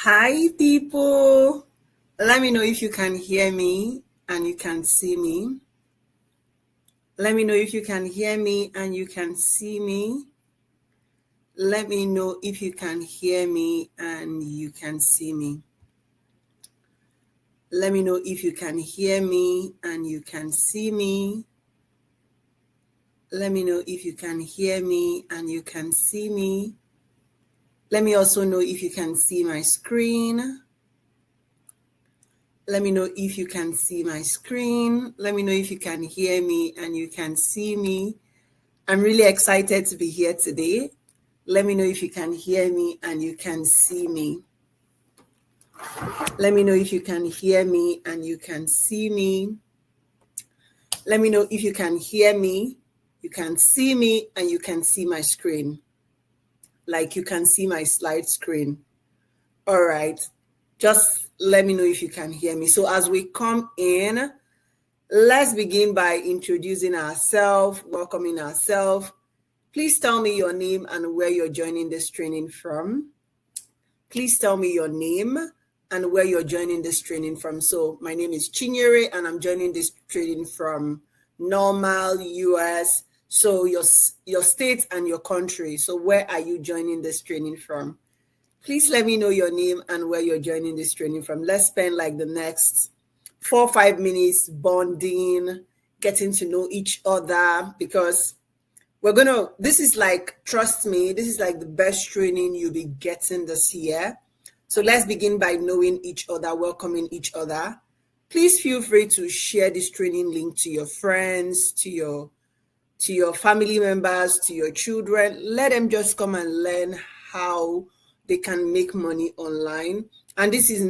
Hi, people. Let me know if you can hear me and you can see me. Let me know if you can hear me and you can see me. Let me know if you can hear me and you can see me. Let me know if you can hear me and you can see me. Let me know if you can hear me and you can see me. Let me also know if you can see my screen. Let me know if you can see my screen. Let me know if you can hear me and you can see me. I'm really excited to be here today. Let me know if you can hear me and you can see me. Let me know if you can hear me and you can see me. Let me know if you can hear me, you can see me, and you can see my screen. Like you can see my slide screen. All right. Just let me know if you can hear me. So as we come in, let's begin by introducing ourselves, welcoming ourselves. Please tell me your name and where you're joining this training from. Please tell me your name and where you're joining this training from. So my name is Chinyere and I'm joining this training from Normal, US. So your state and your country. So where are you joining this training from? Please let me know your name and where you're joining this training from. Let's spend like the next 4 or 5 minutes bonding, getting to know each other, because this is like, trust me, this is like the best training you'll be getting this year. So let's begin by knowing each other, welcoming each other. Please feel free to share this training link to your friends, to your family members, to your children. Let them just come and learn how they can make money online. And this is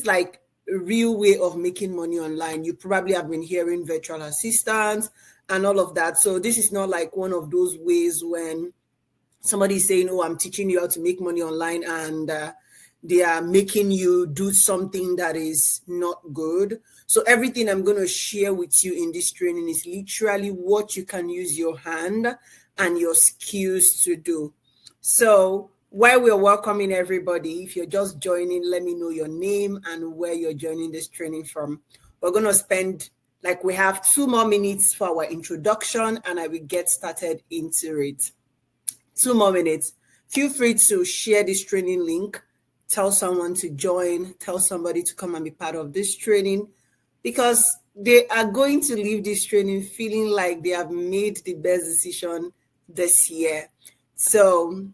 like a real way of making money online. You probably have been hearing virtual assistants and all of that. So this is not like one of those ways when somebody's saying, oh, I'm teaching you how to make money online, and they are making you do something that is not good. So everything I'm going to share with you in this training is literally what you can use your hand and your skills to do. So while we're welcoming everybody, if you're just joining, let me know your name and where you're joining this training from. We're going to spend, like, we have 2 more minutes for our introduction and I will get started into it. 2 more minutes. Feel free to share this training link. Tell someone to join. Tell somebody to come and be part of this training, because they are going to leave this training feeling like they have made the best decision this year. So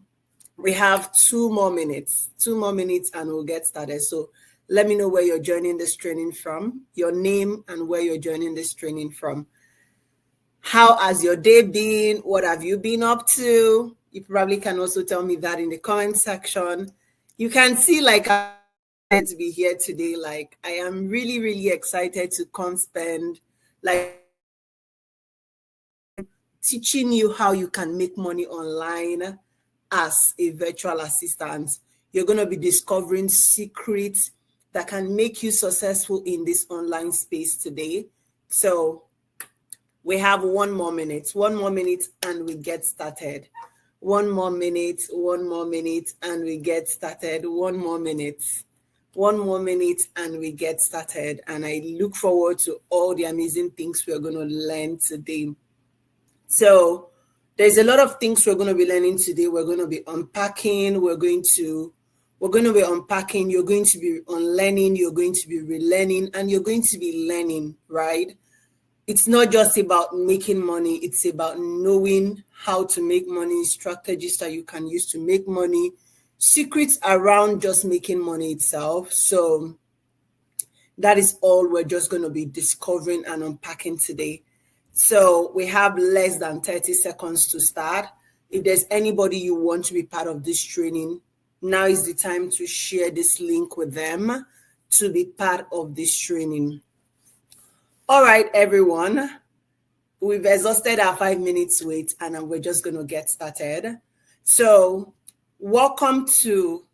we have 2 more minutes. 2 more minutes and we'll get started. So let me know where you're joining this training from, your name and where you're joining this training from. How has your day been? What have you been up to? You probably can also tell me that in the comment section. You can see, like, I'm excited to be here today. Like, I am really, really excited to come spend, like, teaching you how you can make money online as a virtual assistant. You're going to be discovering secrets that can make you successful in this online space today. So we have 1 more minute, and we get started. 1 more minute, and we get started. 1 more minute, and we get started. And I look forward to all the amazing things we're going to learn today. So there's a lot of things we're going to be learning today. We're going to be unpacking. We're going to be unpacking. You're going to be unlearning. You're going to be relearning, and you're going to be learning, right? It's not just about making money. It's about knowing how to make money, strategies that you can use to make money, secrets around just making money itself. So that is all we're just going to be discovering and unpacking today. So we have less than 30 seconds to start. If there's anybody you want to be part of this training, now is the time to share this link with them to be part of this training. All right, everyone. We've exhausted our 5 minutes wait, and we're just going to get started. So welcome to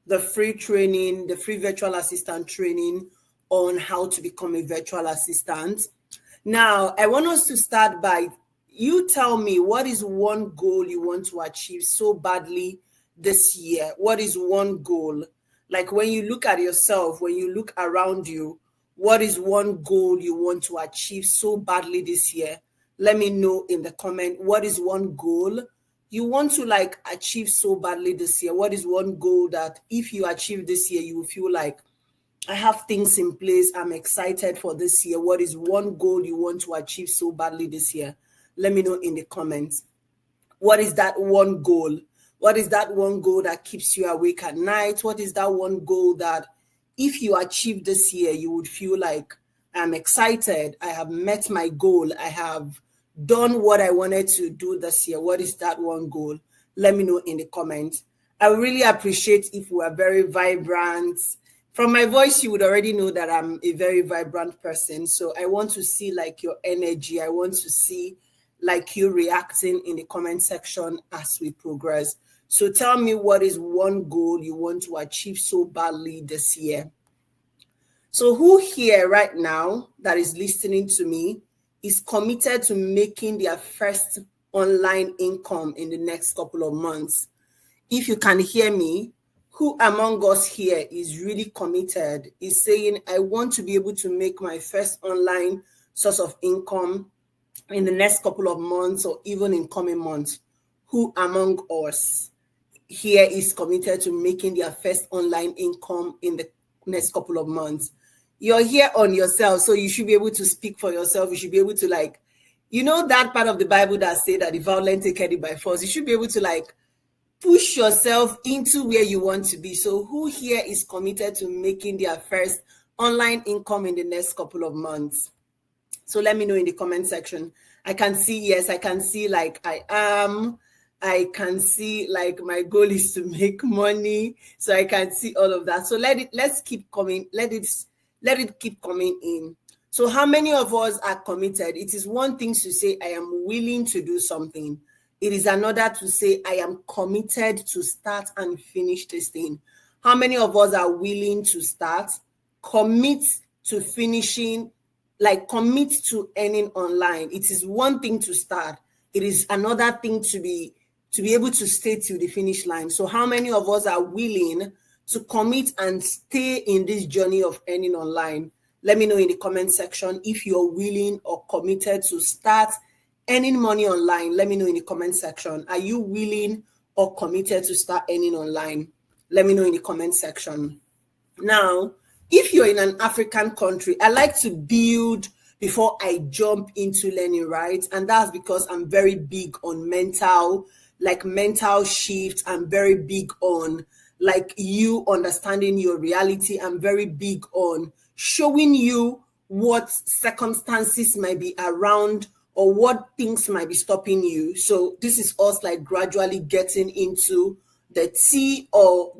the free training, the free virtual assistant training on how to become a virtual assistant. Now, I want us to start by you tell me, what is one goal you want to achieve so badly this year? What is one goal? Like when you look at yourself, when you look around you, what is one goal you want to achieve so badly this year? Let me know in the comment. What is one goal you want to achieve so badly this year? What is one goal that if you achieve this year, you will feel like, I have things in place, I'm excited for this year? What is one goal you want to achieve so badly this year? Let me know in the comments. What is that one goal? What is that one goal that keeps you awake at night? What is that one goal that if you achieve this year, you would feel like, I'm excited, I have met my goal, I have done what I wanted to do this year? What is that one goal? Let me know in the comments. I really appreciate if we are very vibrant. From my voice, you would already know that I'm a very vibrant person. So I want to see your energy. I want to see you reacting in the comment section as we progress. So tell me, what is one goal you want to achieve so badly this year? So who here right now that is listening to me is committed to making their first online income in the next couple of months? If you can hear me, who among us here is really committed, is saying, I want to be able to make my first online source of income in the next couple of months or even in coming months? Who among us here is committed to making their first online income in the next couple of months? You're here on yourself, so you should be able to speak for yourself. You should be able to that part of the Bible that say that the violent take it by force. You should be able to push yourself into where you want to be. So who here is committed to making their first online income in the next couple of months? So let me know in the comment section. I can see, yes, I can see I am. I can see my goal is to make money. So I can see all of that. So let's keep coming. Let it keep coming in. So how many of us are committed? It is one thing to say, I am willing to do something. It is another to say, I am committed to start and finish this thing. How many of us are willing to start, commit to finishing, commit to earning online? It is one thing to start. It is another thing to be able to stay to the finish line. So how many of us are willing to commit and stay in this journey of earning online? Let me know in the comment section if you're willing or committed to start earning money online. Let me know in the comment section. Are you willing or committed to start earning online? Let me know in the comment section. Now, if you're in an African country, I like to build before I jump into learning, right? And that's because I'm very big on mental shift. I'm very big on you understanding your reality. I'm very big on showing you what circumstances might be around or what things might be stopping you. So this is us gradually getting into the tea of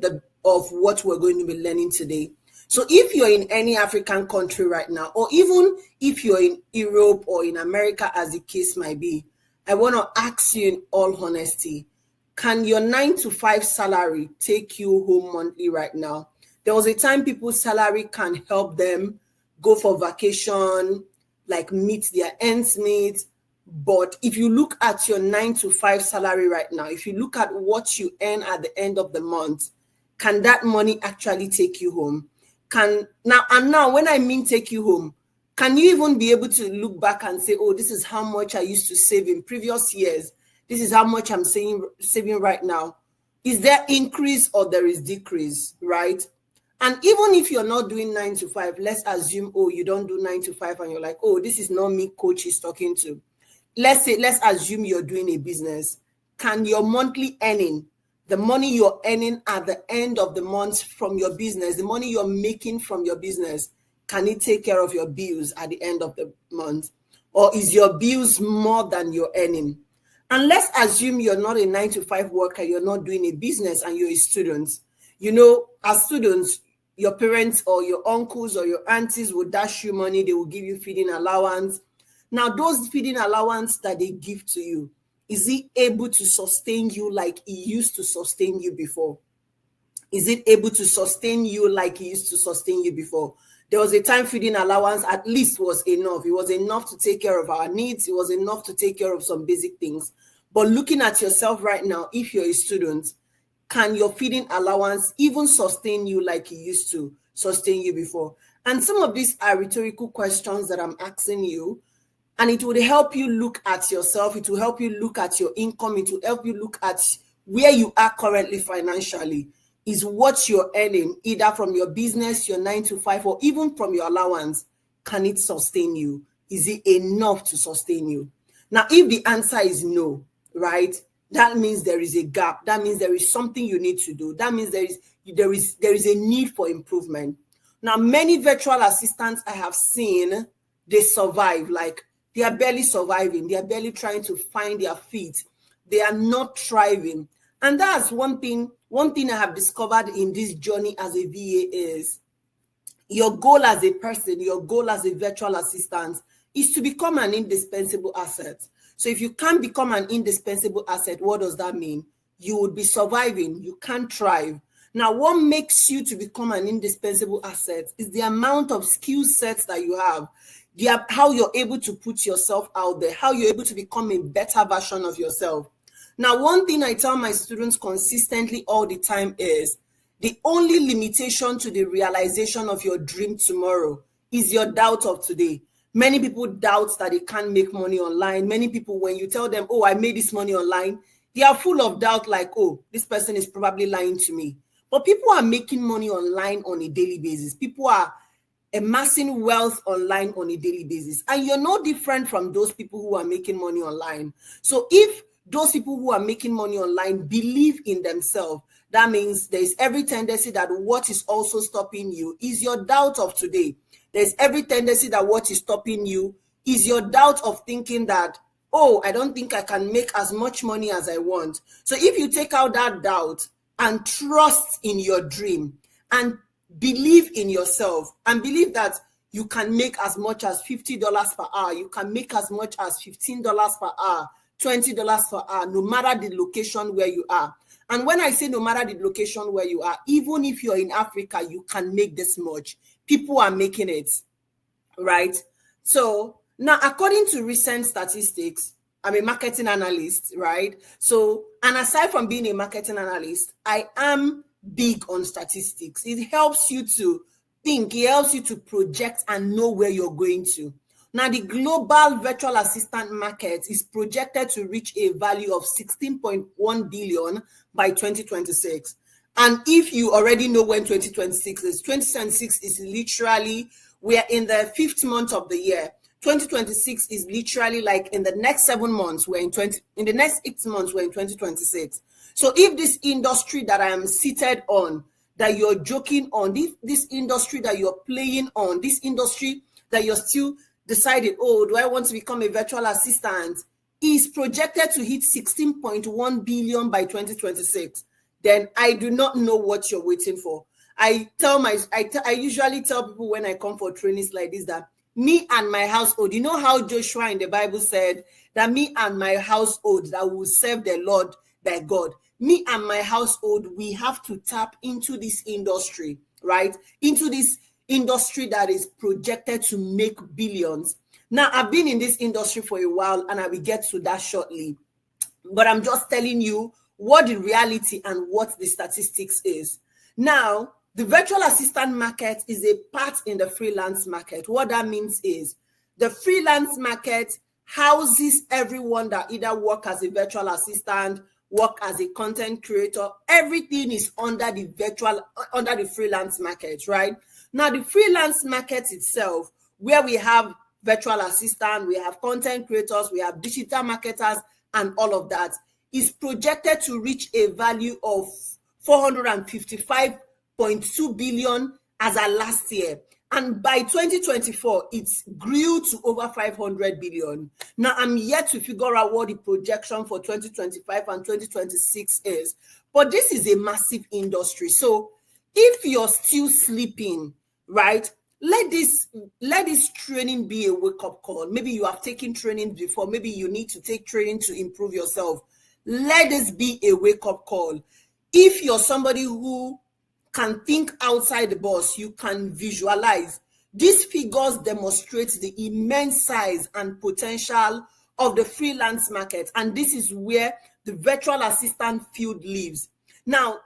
what we're going to be learning today. So if you're in any African country right now, or even if you're in Europe or in America, as the case might be, I want to ask you in all honesty, can your 9-to-5 salary take you home monthly right now? There was a time people's salary can help them go for vacation, meet their ends meet. But if you look at your 9-to-5 salary right now, if you look at what you earn at the end of the month, can that money actually take you home? Now when I mean take you home, can you even be able to look back and say, oh, this is how much I used to save in previous years. This is how much I'm saving right now. Is there increase or there is decrease, right? And even if you're not doing 9-to-5, let's assume, oh, you don't do 9-to-5 and you're like, oh, this is not me coach is talking to. Let's assume you're doing a business. Can your monthly earning, the money you're earning at the end of the month from your business, the money you're making from your business, can it take care of your bills at the end of the month? Or is your bills more than your earning? And let's assume you're not a 9 to 5 worker, you're not doing a business, and you're a student. You know, as students, your parents or your uncles or your aunties will dash you money, they will give you feeding allowance. Now, those feeding allowance that they give to you, is it able to sustain you like it used to sustain you before? Is it able to sustain you like it used to sustain you before? There was a time feeding allowance at least was enough. It was enough to take care of our needs. It was enough to take care of some basic things. But looking at yourself right now, if you're a student, can your feeding allowance even sustain you like it used to sustain you before? And some of these are rhetorical questions that I'm asking you, and it would help you look at yourself. It will help you look at your income. It will help you look at where you are currently financially. Is what you're earning, either from your business, your 9 to 5, or even from your allowance, can it sustain you? Is it enough to sustain you? Now, if the answer is no, right, that means there is a gap. That means there is something you need to do. That means there is a need for improvement. Now, many virtual assistants I have seen, they survive. Like, they are barely surviving. They are barely trying to find their feet. They are not thriving. And that's one thing I have discovered in this journey as a VA is your goal as a person, your goal as a virtual assistant is to become an indispensable asset. So if you can't become an indispensable asset, what does that mean? You would be surviving. You can't thrive. Now, what makes you to become an indispensable asset is the amount of skill sets that you have, how you're able to put yourself out there, how you're able to become a better version of yourself. Now, one thing I tell my students consistently all the time is the only limitation to the realization of your dream tomorrow is your doubt of today. Many people doubt that they can't make money online. Many people, when you tell them, oh, I made this money online, they are full of doubt like, oh, this person is probably lying to me. But people are making money online on a daily basis. People are amassing wealth online on a daily basis. And you're no different from those people who are making money online. So if those people who are making money online believe in themselves, that means there's every tendency that what is also stopping you is your doubt of today. There's every tendency that what is stopping you is your doubt of thinking that, oh, I don't think I can make as much money as I want. So if you take out that doubt and trust in your dream and believe in yourself and believe that you can make as much as $50 per hour, you can make as much as $15 per hour, $20 per hour, no matter the location where you are. And when I say no matter the location where you are, even if you're in Africa, you can make this much. People are making it, right? So now, according to recent statistics, I'm a marketing analyst, right? So, and aside from being a marketing analyst, I am big on statistics. It helps you to think, it helps you to project and know where you're going to. Now, the global virtual assistant market is projected to reach a value of 16.1 billion by 2026. And if you already know when 2026 is, 2026 is literally, we are in the 5th month of the year. 2026 is literally like in the next 7 months, in the next 8 months, we're in 2026. So if this industry that I am seated on, that you're joking on, this industry that you're playing on, this industry that you're still decided, oh, do I want to become a virtual assistant, is projected to hit 16.1 billion by 2026, then I do not know what you're waiting for. I usually tell people when I come for trainings like this that me and my household, you know how Joshua in the Bible said that me and my household that will serve the Lord thy God. Me and my household, we have to tap into this industry, right? Into this industry that is projected to make billions. Now, I've been in this industry for a while and I will get to that shortly. But I'm just telling you what the reality and what the statistics is. Now, the virtual assistant market is a part in the freelance market. What that means is the freelance market houses everyone that either work as a virtual assistant, work as a content creator. Everything is under the freelance market, right? Now, the freelance market itself, where we have virtual assistant, we have content creators, we have digital marketers, and all of that, is projected to reach a value of 455.2 billion as of last year. And by 2024, it grew to over 500 billion. Now, I'm yet to figure out what the projection for 2025 and 2026 is. But this is a massive industry. So if you're still sleeping, right, let this training be a wake-up call. Maybe you have taken training before. Maybe you need to take training to improve yourself. Let this be a wake-up call. If you're somebody who can think outside the box, you can visualize. These figures demonstrate the immense size and potential of the freelance market, and this is where the virtual assistant field lives. Now,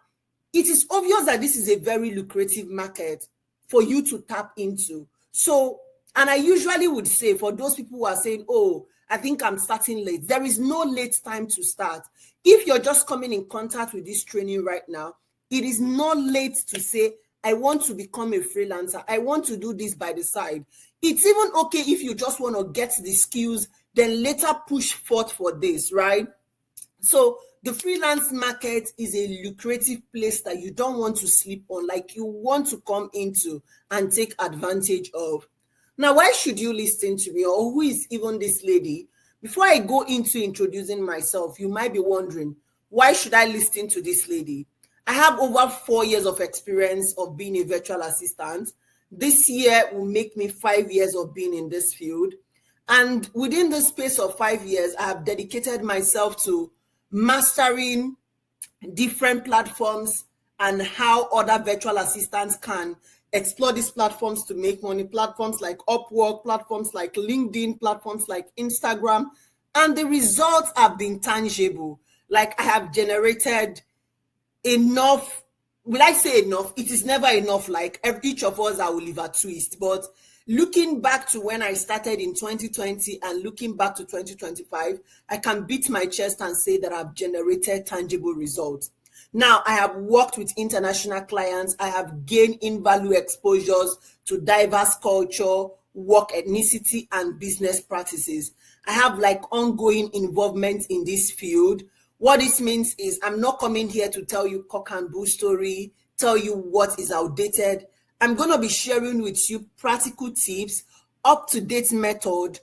it is obvious that this is a very lucrative market for you to tap into. So, and I usually would say for those people who are saying, oh, I think I'm starting late, there is no late time to start. If you're just coming in contact with this training right now, it is not late to say, I want to become a freelancer. I want to do this by the side. It's even okay if you just want to get the skills, then later push forth for this, right? So the freelance market is a lucrative place that you don't want to sleep on, like you want to come into and take advantage of. Now, why should you listen to me, or who is even this lady? Before I go into introducing myself, you might be wondering, why should I listen to this lady? I have over 4 years of experience of being a virtual assistant. This year will make me 5 years of being in this field. And within the space of 5 years, I have dedicated myself to mastering different platforms and how other virtual assistants can explore these platforms to make money. Platforms like Upwork, platforms like LinkedIn, platforms like Instagram. And the results have been tangible. Like I have generated enough. Will I say enough? It is never enough. Like each of us, I will leave a twist. But looking back to when I started in 2020 and looking back to 2025, I can beat my chest and say that I've generated tangible results. Now, I have worked with international clients. I have gained in-value exposures to diverse culture, work ethnicity, and business practices. I have like ongoing involvement in this field. What this means is I'm not coming here to tell you cock and bull story, tell you what is outdated. I'm going to be sharing with you practical tips, up-to-date method,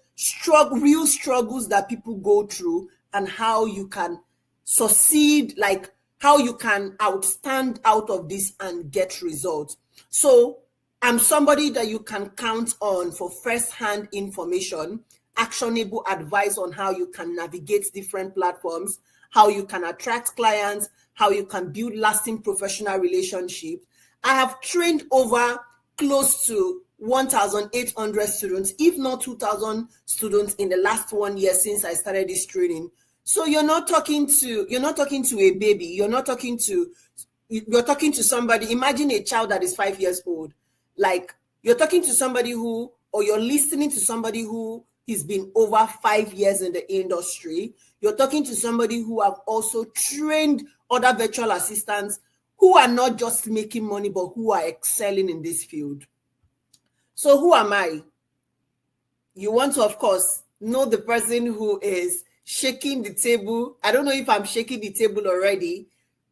real struggles that people go through, and how you can succeed, like how you can outstand out of this and get results. So I'm somebody that you can count on for first-hand information, actionable advice on how you can navigate different platforms, how you can attract clients, how you can build lasting professional relationships. I have trained over close to 1,800 students, if not 2,000 students in the last 1 year since I started this training. So you're not talking to a baby. You're talking to somebody. Imagine a child that is 5 years old. Like you're talking to somebody who, or you're listening to somebody who has been over 5 years in the industry. You're talking to somebody who have also trained other virtual assistants who are not just making money, but who are excelling in this field. So who am I? You want to, of course, know the person who is shaking the table. I don't know if I'm shaking the table already.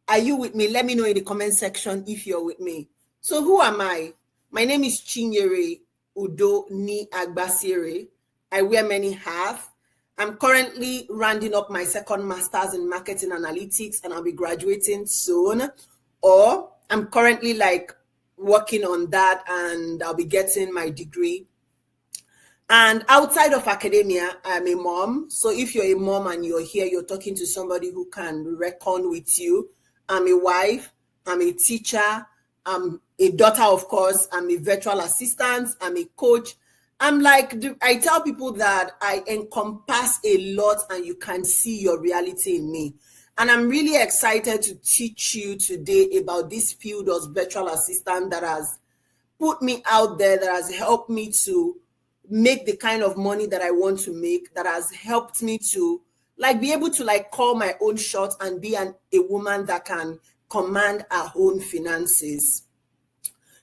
Are you with me? Let me know in the comment section if you're with me. So who am I? My name is Chinyere Udo Ni Agbasire. I wear many hats. I'm currently rounding up my second master's in marketing analytics, and I'll be graduating soon. Or I'm currently like working on that, and I'll be getting my degree. And outside of academia, I'm a mom. So if you're a mom and you're here, you're talking to somebody who can reckon with you. I'm a wife. I'm a teacher. I'm a daughter, of course. I'm a virtual assistant. I'm a coach. I'm like, I tell people that I encompass a lot, and you can see your reality in me. And I'm really excited to teach you today about this field of virtual assistant that has put me out there, that has helped me to make the kind of money that I want to make, that has helped me to like be able to like call my own shots and be a woman that can command her own finances.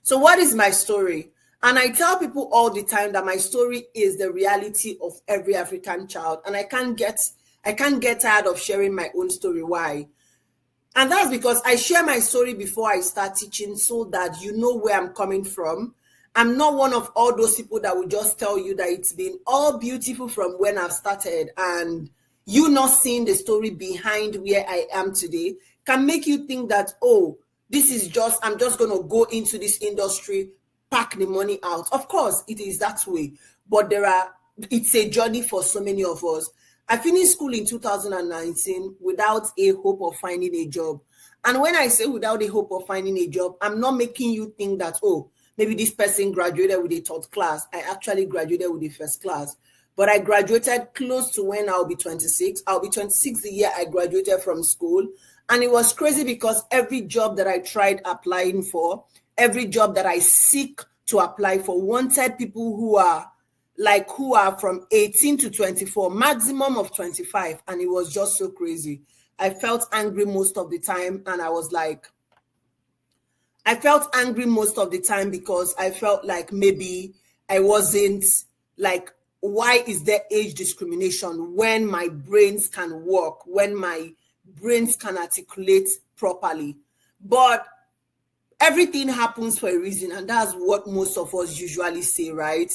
So what is my story? And I tell people all the time that my story is the reality of every African child. And I can't get tired of sharing my own story. Why? And that's because I share my story before I start teaching, so that you know where I'm coming from. I'm not one of all those people that will just tell you that it's been all beautiful from when I've started, and you not seeing the story behind where I am today can make you think that, oh, this is just, I'm just going to go into this industry, pack the money out. Of course, it is that way, but it's a journey for so many of us. I finished school in 2019 without a hope of finding a job. And when I say without a hope of finding a job, I'm not making you think that, oh, maybe this person graduated with a third class. I actually graduated with a first class. But I graduated close to when I'll be 26. I'll be 26 the year I graduated from school. And it was crazy because every job that I tried applying for, every job that I seek to apply for, wanted people who are from 18 to 24, maximum of 25. And it was just so crazy. I felt angry most of the time. And I felt angry most of the time because I felt like maybe I wasn't like, why is there age discrimination when my brains can work, when my brains can articulate properly? But everything happens for a reason, and that's what most of us usually say, right?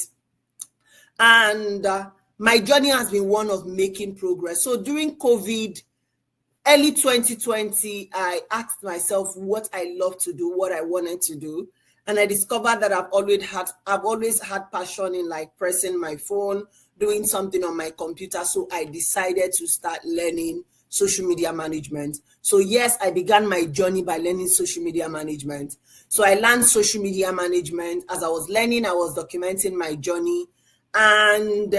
And my journey has been one of making progress. So during COVID, early 2020, I asked myself what I love to do, what I wanted to do. And I discovered that I've always had passion in like pressing my phone, doing something on my computer. So I decided to start learning social media management. So yes, I began my journey by learning social media management. So I learned social media management. As I was learning, I was documenting my journey. And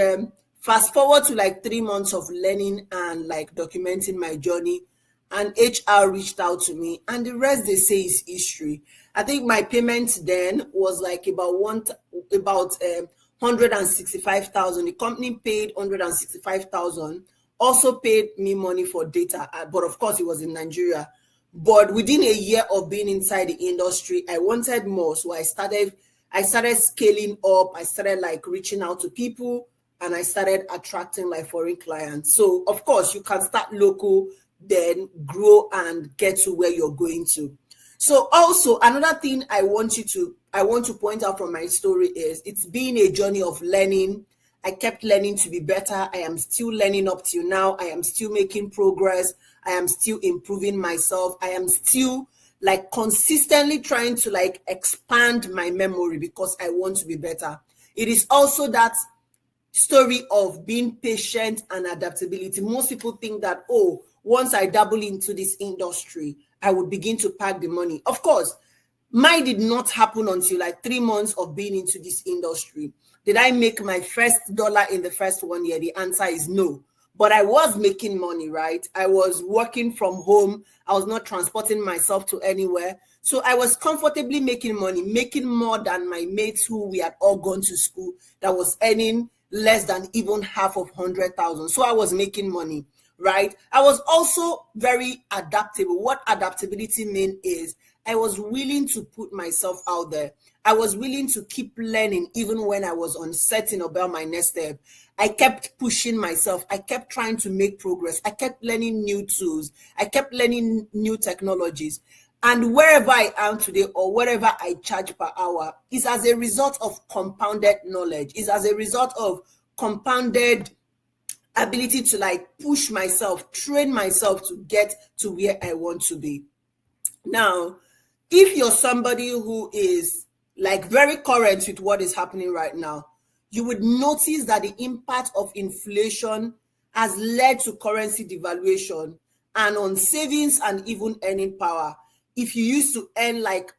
fast forward to like 3 months of learning and like documenting my journey, and HR reached out to me, and the rest they say is history. I think my payment then was like about 165,000. The company paid 165,000, also paid me money for data, but of course it was in Nigeria. But within a year of being inside the industry, I wanted more, so I started scaling up. I started like reaching out to people, and I started attracting like foreign clients. So of course you can start local, then grow and get to where you're going to. So also another thing I want to point out from my story is it's been a journey of learning. I kept learning to be better. I am still learning up till now. I am still making progress. I am still improving myself. I am still like consistently trying to like expand my memory because I want to be better. It is also that story of being patient and adaptability. Most people think that, oh, once I dabble into this industry, I would begin to pack the money. Of course, mine did not happen until like 3 months of being into this industry. Did I make my first dollar in the first 1 year? The answer is no. But I was making money, right? I was working from home. I was not transporting myself to anywhere. So I was comfortably making money, making more than my mates who we had all gone to school that was earning less than even half of 100,000. So I was making money, right? I was also very adaptable. What adaptability means is I was willing to put myself out there. I was willing to keep learning even when I was uncertain about my next step. I kept pushing myself. I kept trying to make progress. I kept learning new tools. I kept learning new technologies. And wherever I am today or whatever I charge per hour is as a result of compounded knowledge, is as a result of compounded ability to like push myself, train myself to get to where I want to be. Now, if you're somebody who is like very current with what is happening right now, you would notice that the impact of inflation has led to currency devaluation and on savings and even earning power. If you used to earn like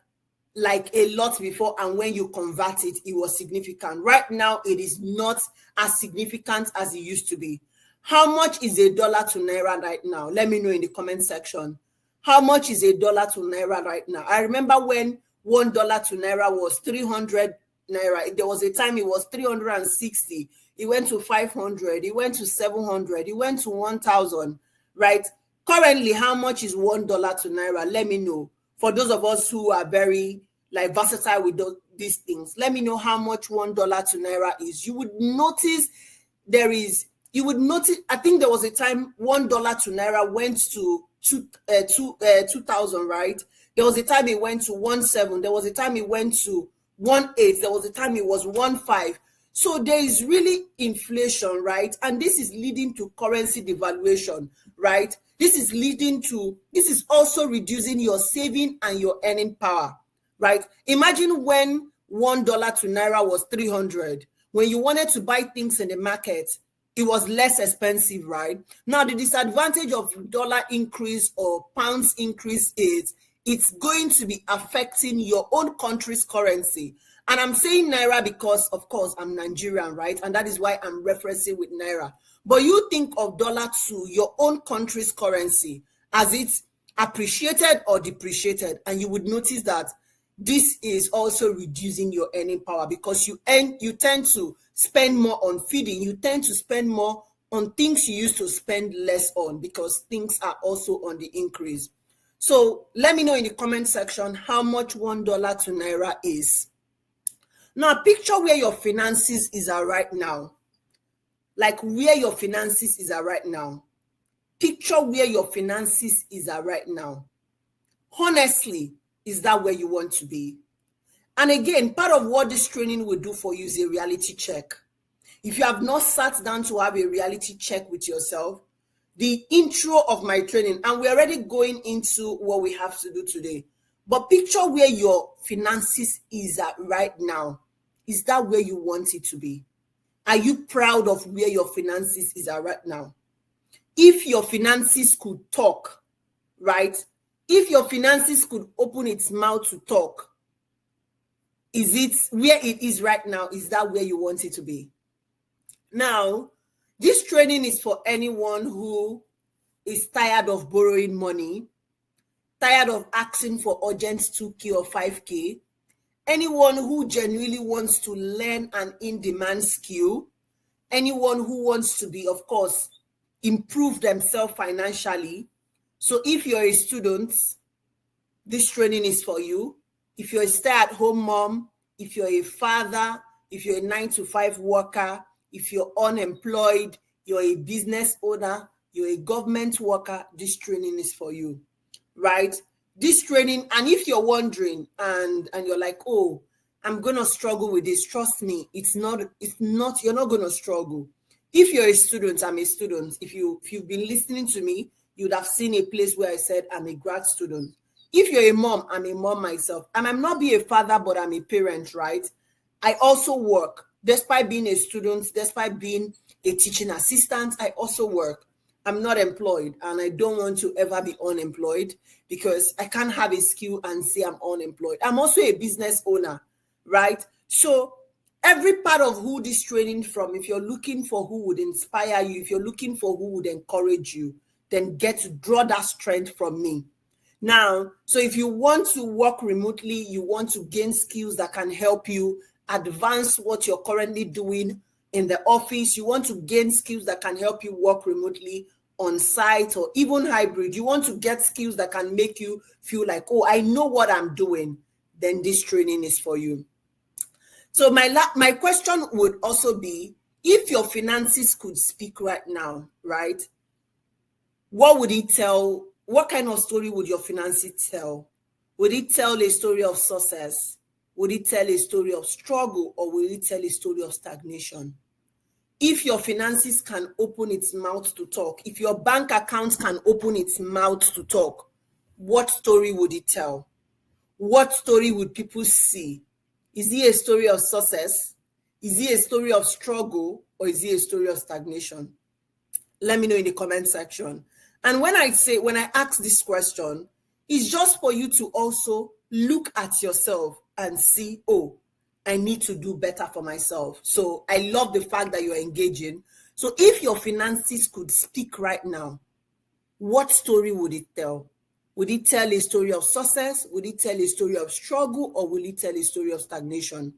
a lot before, and when you convert it, it was significant. Right now, it is not as significant as it used to be. How much is a dollar to naira right now? Let me know in the comment section. How much is a dollar to naira right now? I remember when $1 to naira was 300 naira. There was a time it was 360. It went to 500. It went to 700. It went to 1,000. Right? Currently, how much is $1 to naira? Let me know. For those of us who are very like versatile with these things, let me know how much $1 to naira is. You would notice I think there was a time $1 to naira went to 2,000, right? There was a time it went to 1,700. There was a time it went to 1.8. There was a time it was 1.5. So there is really inflation, right? And this is leading to currency devaluation, right? This is also reducing your saving and your earning power, right? Imagine when $1 to Naira was 300. When you wanted to buy things in the market, it was less expensive, right? Now, the disadvantage of dollar increase or pounds increase is it's going to be affecting your own country's currency. And I'm saying Naira because, of course, I'm Nigerian, right? And that is why I'm referencing with Naira. But you think of dollar to your own country's currency as it's appreciated or depreciated, and you would notice that this is also reducing your earning power because you tend to spend more on feeding. You tend to spend more on things you used to spend less on because things are also on the increase. So let me know in the comment section how much $1 to Naira is. Now, picture where your finances is at right now. Like where your finances is at right now. Picture where your finances is at right now. Honestly, is that where you want to be? And again, part of what this training will do for you is a reality check. If you have not sat down to have a reality check with yourself, the intro of my training, and we're already going into what we have to do today, but picture where your finances is at right now. Is that where you want it to be? Are you proud of where your finances is at right now? If your finances could talk, right? If your finances could open its mouth to talk, is it where it is right now? Is that where you want it to be? Now, this training is for anyone who is tired of borrowing money, tired of asking for urgent 2K or 5K, anyone who genuinely wants to learn an in-demand skill, anyone who wants to be, of course, improve themselves financially. So if you're a student, this training is for you. If you're a stay-at-home mom, if you're a father, if you're a 9-to-5 worker, if you're unemployed, you're a business owner, you're a government worker, this training is for you, right? This training, and if you're wondering and you're like, oh, I'm gonna struggle with this, trust me, it's not, you're not gonna struggle. If you're a student, I'm a student. If you've been listening to me, you'd have seen a place where I said I'm a grad student. If you're a mom, I'm a mom myself. I might not be a father, but I'm a parent, right? I also work. Despite being a student, despite being a teaching assistant, I also work. I'm not employed, and I don't want to ever be unemployed because I can't have a skill and say I'm unemployed. I'm also a business owner, right? So every part of who this training from, if you're looking for who would inspire you, if you're looking for who would encourage you, then get to draw that strength from me. Now, so if you want to work remotely, you want to gain skills that can help you advance what you're currently doing in the office, you want to gain skills that can help you work remotely, on site, or even hybrid, you want to get skills that can make you feel like, oh, I know what I'm doing, then this training is for you. So my question would also be, if your finances could speak right now, right? What would it tell? What kind of story would your finances tell? Would it tell a story of success? Would it tell a story of struggle, or will it tell a story of stagnation? If your finances can open its mouth to talk, if your bank account can open its mouth to talk, what story would it tell? What story would people see? Is it a story of success? Is it a story of struggle? Or is it a story of stagnation? Let me know in the comment section. And when I ask this question, it's just for you to also look at yourself and see, oh, I need to do better for myself. So I love the fact that you're engaging. So if your finances could speak right now, what story would it tell? Would it tell a story of success? Would it tell a story of struggle? Or will it tell a story of stagnation?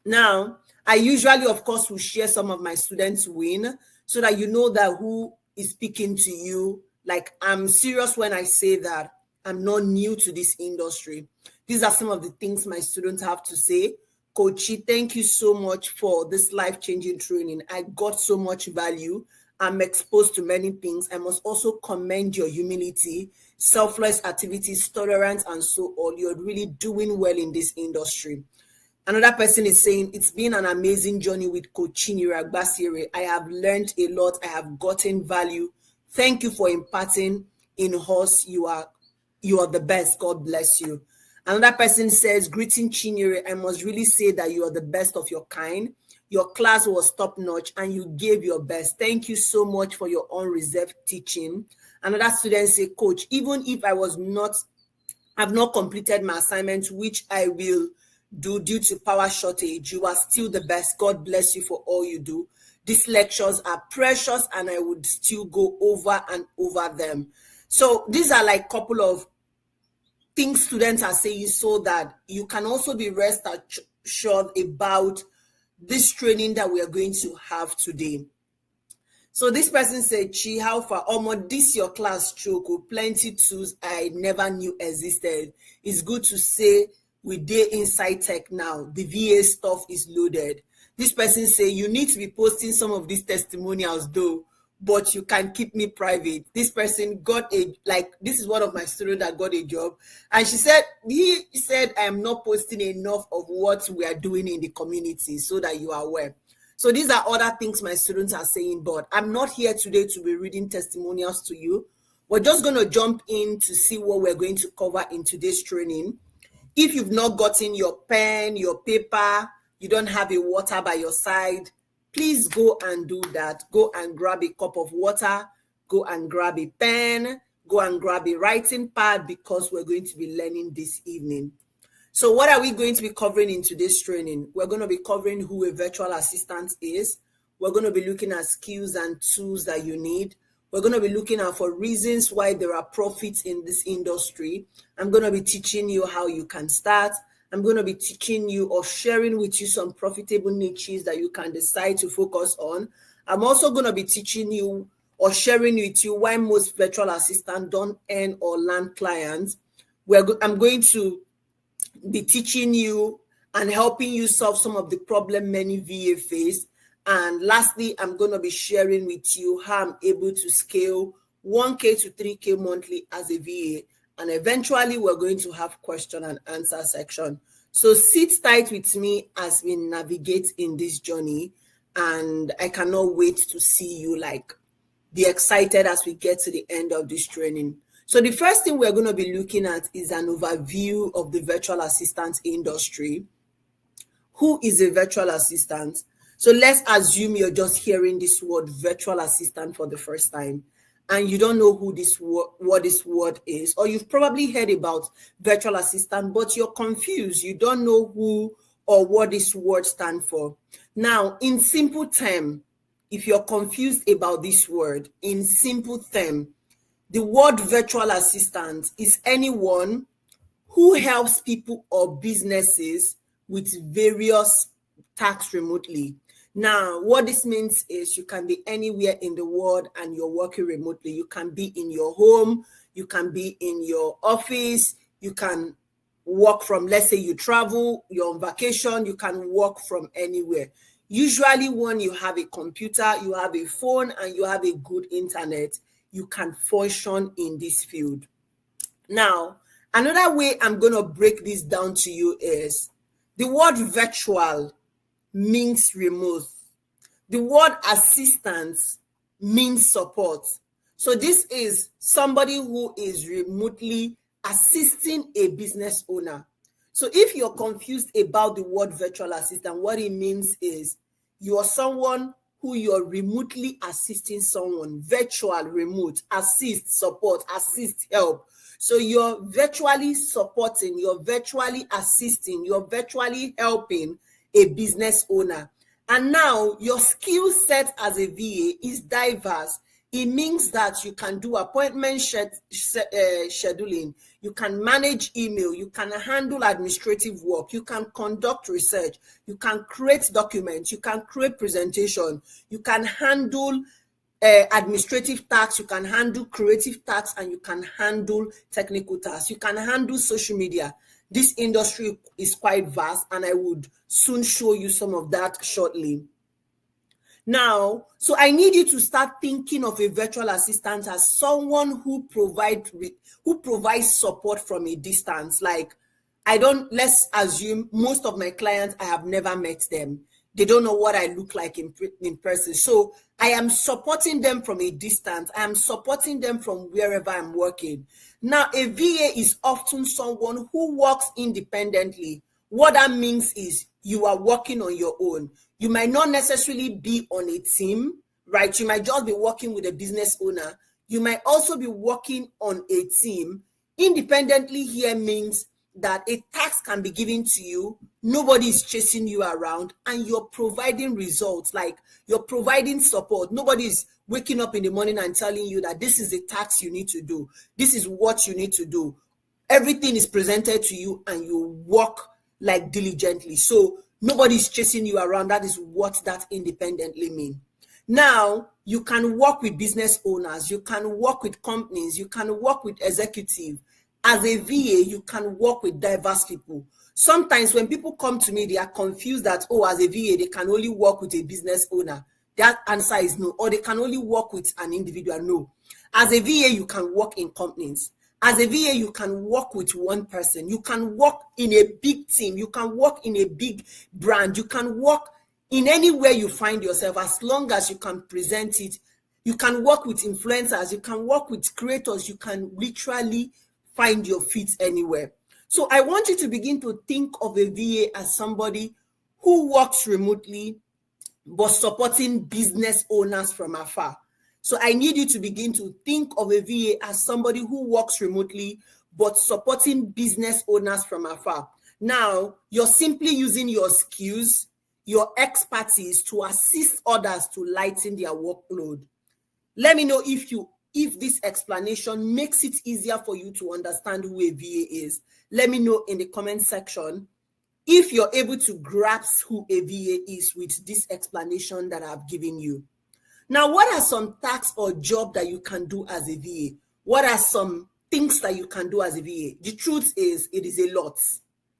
Now, I usually, of course, will share some of my students' win so that you know that who is speaking to you. Like, I'm serious when I say that I'm not new to this industry. These are some of the things my students have to say. Coachy, thank you so much for this life-changing training. I got so much value. I'm exposed to many things. I must also commend your humility. selfless activities, tolerance, and so on, you're really doing well in this industry. Another person is saying, it's been an amazing journey with Coach Chinyere Agbasire. I have learned a lot. I have gotten value. Thank you for imparting in us. You are the best. God bless you. Another person says, greeting Chinyere. I must really say that you are the best of your kind. Your class was top notch and you gave your best. Thank you so much for your unreserved teaching. Another student say, Coach, even if I've not completed my assignment, which I will do due to power shortage, you are still the best. God bless you for all you do. These lectures are precious and I would still go over and over them. So these are like a couple of things students are saying so that you can also be rest assured about this training that we are going to have today. So this person said, Chi, how far? Almost this your class choke with plenty tools I never knew existed. It's good to say we dey inside tech now. The VA stuff is loaded. This person say, you need to be posting some of these testimonials though, but you can keep me private. This person got this is one of my students that got a job. And he said, I am not posting enough of what we are doing in the community so that you are aware. So these are other things my students are saying, but I'm not here today to be reading testimonials to you. We're just going to jump in to see what we're going to cover in today's training. If you've not gotten your pen, your paper, you don't have a water by your side, please go and do that. Go and grab a cup of water, go and grab a pen, go and grab a writing pad because we're going to be learning this evening. So what are we going to be covering in today's training? We're going to be covering who a virtual assistant is. We're going to be looking at skills and tools that you need. We're going to be looking at for reasons why there are profits in this industry. I'm going to be teaching you how you can start. I'm going to be teaching you or sharing with you some profitable niches that you can decide to focus on. I'm also going to be teaching you or sharing with you why most virtual assistants don't earn or land clients. I'm going to be teaching you and helping you solve some of the problem many VA face. And lastly, I'm going to be sharing with you how I'm able to scale 1K to 3K monthly as a VA. And eventually, we're going to have question and answer section. So sit tight with me as we navigate in this journey. And I cannot wait to see you be excited as we get to the end of this training. So the first thing we're going to be looking at is an overview of the virtual assistant industry. Who is a virtual assistant? So let's assume you're just hearing this word virtual assistant for the first time and you don't know what this word is, or you've probably heard about virtual assistant, but you're confused. You don't know who or what this word stands for. Now, in simple term, if you're confused about this word, in simple term, the word virtual assistant is anyone who helps people or businesses with various tasks remotely. Now, what this means is you can be anywhere in the world and you're working remotely. You can be in your home, you can be in your office, you can work from, let's say you travel, you're on vacation, you can work from anywhere. Usually when you have a computer, you have a phone, and you have a good internet, you can function in this field. Now, another way I'm going to break this down to you is the word virtual means remote. The word assistance means support. So this is somebody who is remotely assisting a business owner. So if you're confused about the word virtual assistant, what it means is you're someone who you're remotely assisting someone. Virtual, remote, assist, support, assist, help. So you're virtually supporting, you're virtually assisting, you're virtually helping a business owner. And now your skill set as a VA is diverse. It means that you can do appointment scheduling, you can manage email, you can handle administrative work, you can conduct research, you can create documents, you can create presentation, you can handle administrative tasks, you can handle creative tasks, and you can handle technical tasks. You can handle social media. This industry is quite vast, and I would soon show you some of that shortly. Now, so I need you to start thinking of a virtual assistant as someone who provides support from a distance. Like, let's assume most of my clients, I have never met them. They don't know what I look like in person. So I am supporting them from a distance. I am supporting them from wherever I'm working. Now, a VA is often someone who works independently. What that means is you are working on your own. You might not necessarily be on a team, right? You might just be working with a business owner. You might also be working on a team. Independently here means that a task can be given to you, nobody is chasing you around, and you're providing results, like you're providing support. Nobody is waking up in the morning and telling you that this is the task you need to do, this is what you need to do. Everything is presented to you and you work like diligently. So nobody is chasing you around. That is what that independently means. Now, you can work with business owners, you can work with companies, you can work with executives. As a VA, you can work with diverse people. Sometimes when people come to me, they are confused that, oh, as a VA, they can only work with a business owner. That answer is no. Or they can only work with an individual. No. As a VA, you can work in companies. As a VA, you can work with one person. You can work in a big team. You can work in a big brand. You can work in anywhere you find yourself, as long as you can present it. You can work with influencers. You can work with creators. You can literally find your feet anywhere. So I want you to begin to think of a VA as somebody who works remotely but supporting business owners from afar. So I need you to begin to think of a VA as somebody who works remotely but supporting business owners from afar. Now, you're simply using your skills, your expertise to assist others to lighten their workload. Let me know if this explanation makes it easier for you to understand who a VA is. Let me know in the comment section if you're able to grasp who a VA is with this explanation that I've given you. Now, what are some tasks or jobs that you can do as a VA? What are some things that you can do as a VA? The truth is, it is a lot,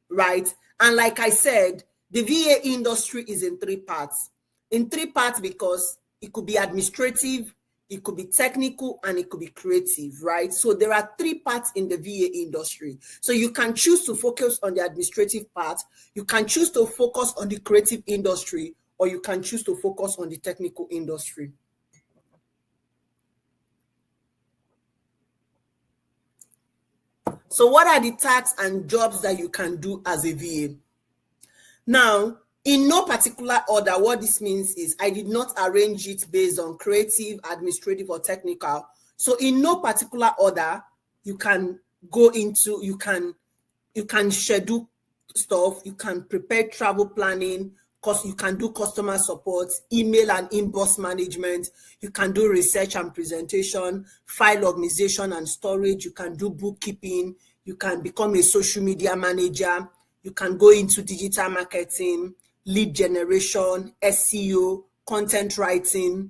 right? And like I said, the VA industry is in three parts. In three parts because it could be administrative, it could be technical, and it could be creative, right? So there are three parts in the VA industry. So you can choose to focus on the administrative part, you can choose to focus on the creative industry, or you can choose to focus on the technical industry. So what are the tasks and jobs that you can do as a VA? Now, in no particular order, what this means is I did not arrange it based on creative, administrative, or technical. So in no particular order, you can go into, you can schedule stuff, you can prepare travel planning, because you can do customer support, email and inbox management, you can do research and presentation, file organization and storage, you can do bookkeeping, you can become a social media manager, you can go into digital marketing, lead generation, SEO, content writing.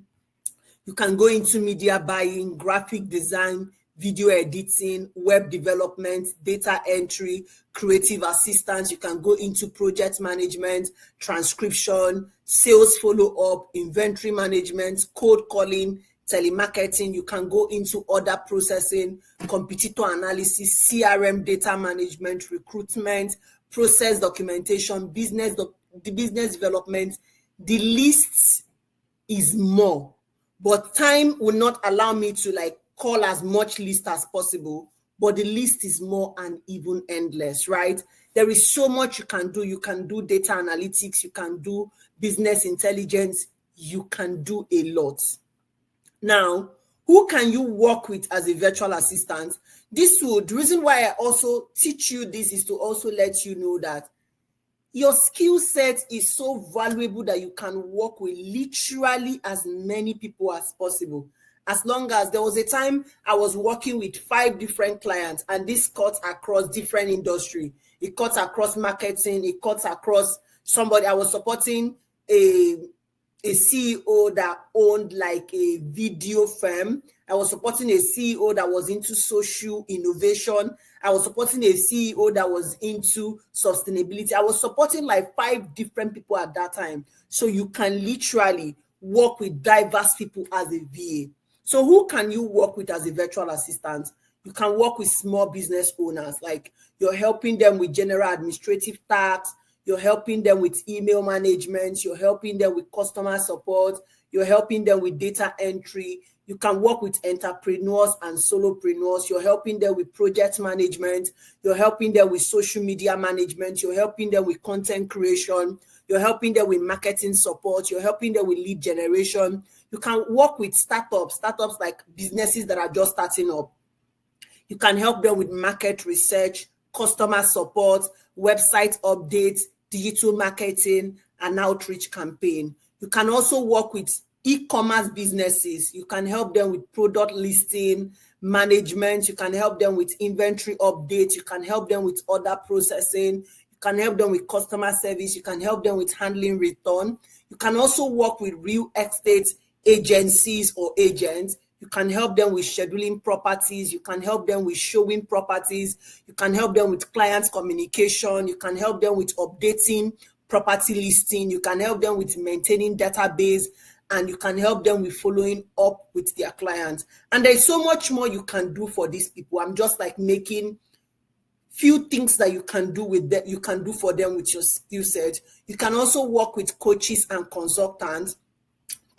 You can go into media buying, graphic design, video editing, web development, data entry, creative assistance. You can go into project management, transcription, sales follow-up, inventory management, code calling, telemarketing. You can go into order processing, competitor analysis, CRM data management, recruitment, process documentation, business development. The list is more, but time will not allow me to call as much list as possible, but the list is more and even endless, right? There is so much you can do. You can do data analytics, you can do business intelligence, you can do a lot. Now, who can you work with as a virtual assistant? The reason why I also teach you this is to also let you know that your skill set is so valuable that you can work with literally as many people as possible. As long as there was a time I was working with 5 different clients, and this cuts across different industry. It cuts across marketing, it cuts across somebody. I was supporting a CEO that owned a video firm. I was supporting a CEO that was into social innovation. I was supporting a CEO that was into sustainability. I was supporting 5 different people at that time. So you can literally work with diverse people as a VA. So who can you work with as a virtual assistant? You can work with small business owners, like you're helping them with general administrative tasks, you're helping them with email management, you're helping them with customer support, you're helping them with data entry. You can work with entrepreneurs and solopreneurs. You're helping them with project management. You're helping them with social media management. You're helping them with content creation. You're helping them with marketing support. You're helping them with lead generation. You can work with startups like businesses that are just starting up. You can help them with market research, customer support, website updates, digital marketing, and outreach campaign. You can also work with e-commerce businesses. You can help them with product listing, management. You can help them with inventory updates. You can help them with order processing. You can help them with customer service. You can help them with handling return. You can also work with real estate agencies or agents. You can help them with scheduling properties. You can help them with showing properties. You can help them with client communication. You can help them with updating property listing. You can help them with maintaining database, and you can help them with following up with their clients. And there's so much more you can do for these people. I'm just like making few things that you can do with them, you can do for them with your skill set. You can also work with coaches and consultants.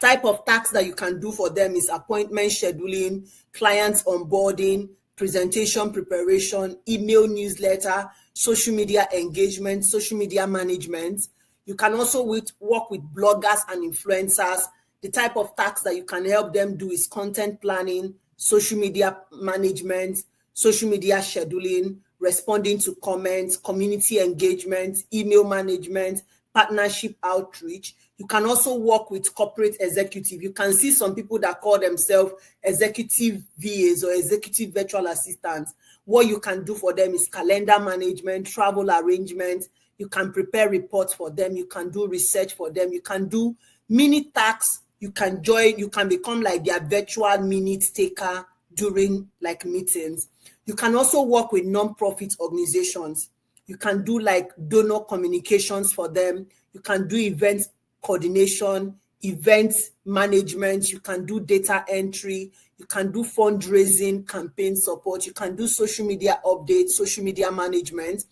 Type of tasks that you can do for them is appointment scheduling, client onboarding, presentation preparation, email newsletter, social media engagement, social media management. You can also work with bloggers and influencers. The type of tasks that you can help them do is content planning, social media management, social media scheduling, responding to comments, community engagement, email management, partnership outreach. You can also work with corporate executive. You can see some people that call themselves executive VAs or executive virtual assistants. What you can do for them is calendar management, travel arrangement. You can prepare reports for them. You can do research for them. You can do mini tasks. You can join. You can become like their virtual minute taker during like meetings. You can also work with non-profit organizations. You can do like donor communications for them. You can do event coordination, event management. You can do data entry. You can do fundraising, campaign support. You can do social media updates, social media management.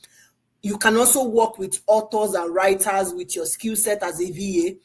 You can also work with authors and writers with your skill set as a VA.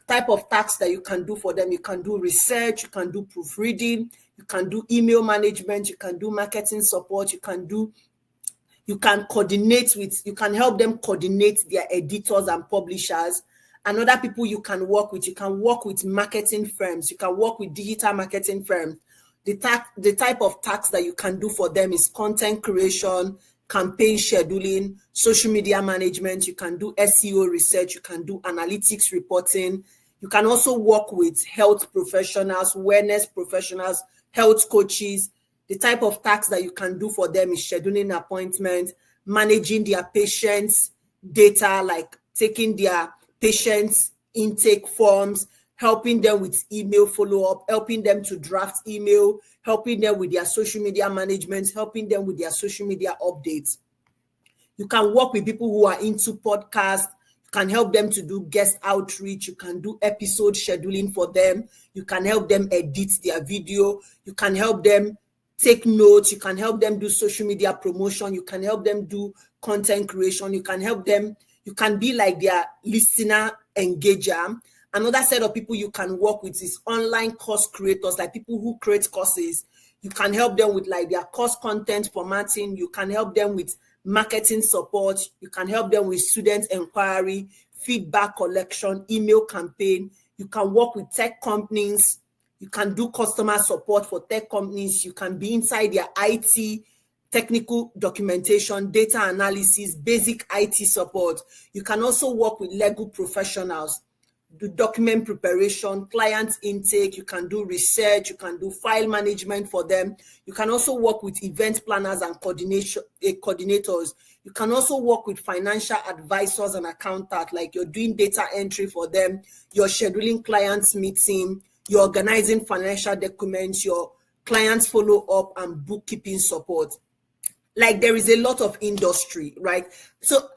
Type of tasks that you can do for them. You can do research. You can do proofreading. You can do email management. You can do marketing support. You can coordinate with, you can help them coordinate their editors and publishers and other people you can work with. You can work with marketing firms. You can work with digital marketing firms. The type of tasks that you can do for them is content creation, campaign scheduling, social media management. You can do SEO research. You can do analytics reporting. You can also work with health professionals, wellness professionals, health coaches. The type of tasks that you can do for them is scheduling appointments, managing their patients' data, like taking their patients' intake forms, helping them with email follow-up, helping them to draft email, helping them with their social media management, helping them with their social media updates. You can work with people who are into podcasts. You can help them to do guest outreach. You can do episode scheduling for them. You can help them edit their video. You can help them take notes. You can help them do social media promotion. You can help them do content creation. You can help them. You can be like their listener engager. Another set of people you can work with is online course creators, like people who create courses. You can help them with like their course content formatting. You can help them with marketing support. You can help them with student inquiry, feedback collection, email campaign. You can work with tech companies. You can do customer support for tech companies. You can be inside their IT, technical documentation, data analysis, basic IT support. You can also work with legal professionals, do document preparation, client intake. You can do research. You can do file management for them. You can also work with event planners and coordinators. You can also work with financial advisors and accountants, like you're doing data entry for them, you're scheduling clients meeting, you're organizing financial documents, your clients follow up, and bookkeeping support. Like there is a lot of industry, right? So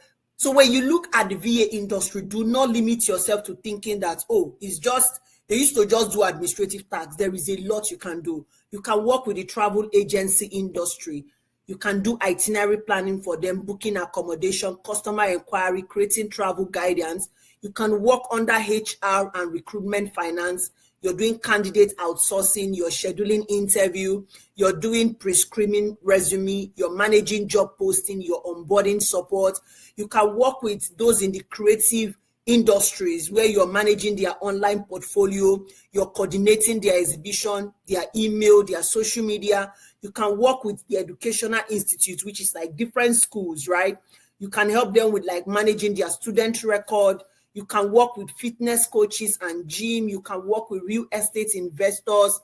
when you look at the VA industry, do not limit yourself to thinking that, oh, it's just They used to just do administrative tasks. There is a lot you can do. You can work with the travel agency industry. You can do itinerary planning for them, booking accommodation, customer inquiry, creating travel guidance. You can work under HR and recruitment finance. You're doing candidate outsourcing, you're scheduling interview, you're doing pre-screening resume, you're managing job posting, you're onboarding support. You can work with those in the creative industries where you're managing their online portfolio, you're coordinating their exhibition, their email, their social media. You can work with the educational institute, which is like different schools, right? You can help them with like managing their student record. You can work with fitness coaches and gym. You can work with real estate investors.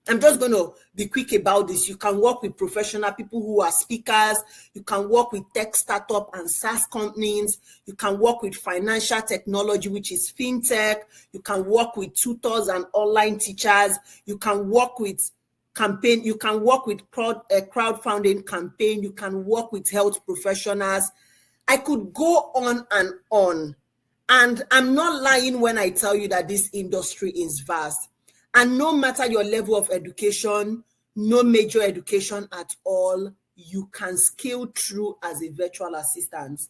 I'm just going to be quick about this. You can work with professional people who are speakers. You can work with tech startup and SaaS companies. You can work with financial technology, which is fintech. You can work with tutors and online teachers. You can work with campaign. You can work with crowdfunding campaign. You can work with health professionals. I could go on and on. And I'm not lying when I tell you that this industry is vast. And no matter your level of education, no major education at all, you can scale through as a virtual assistant.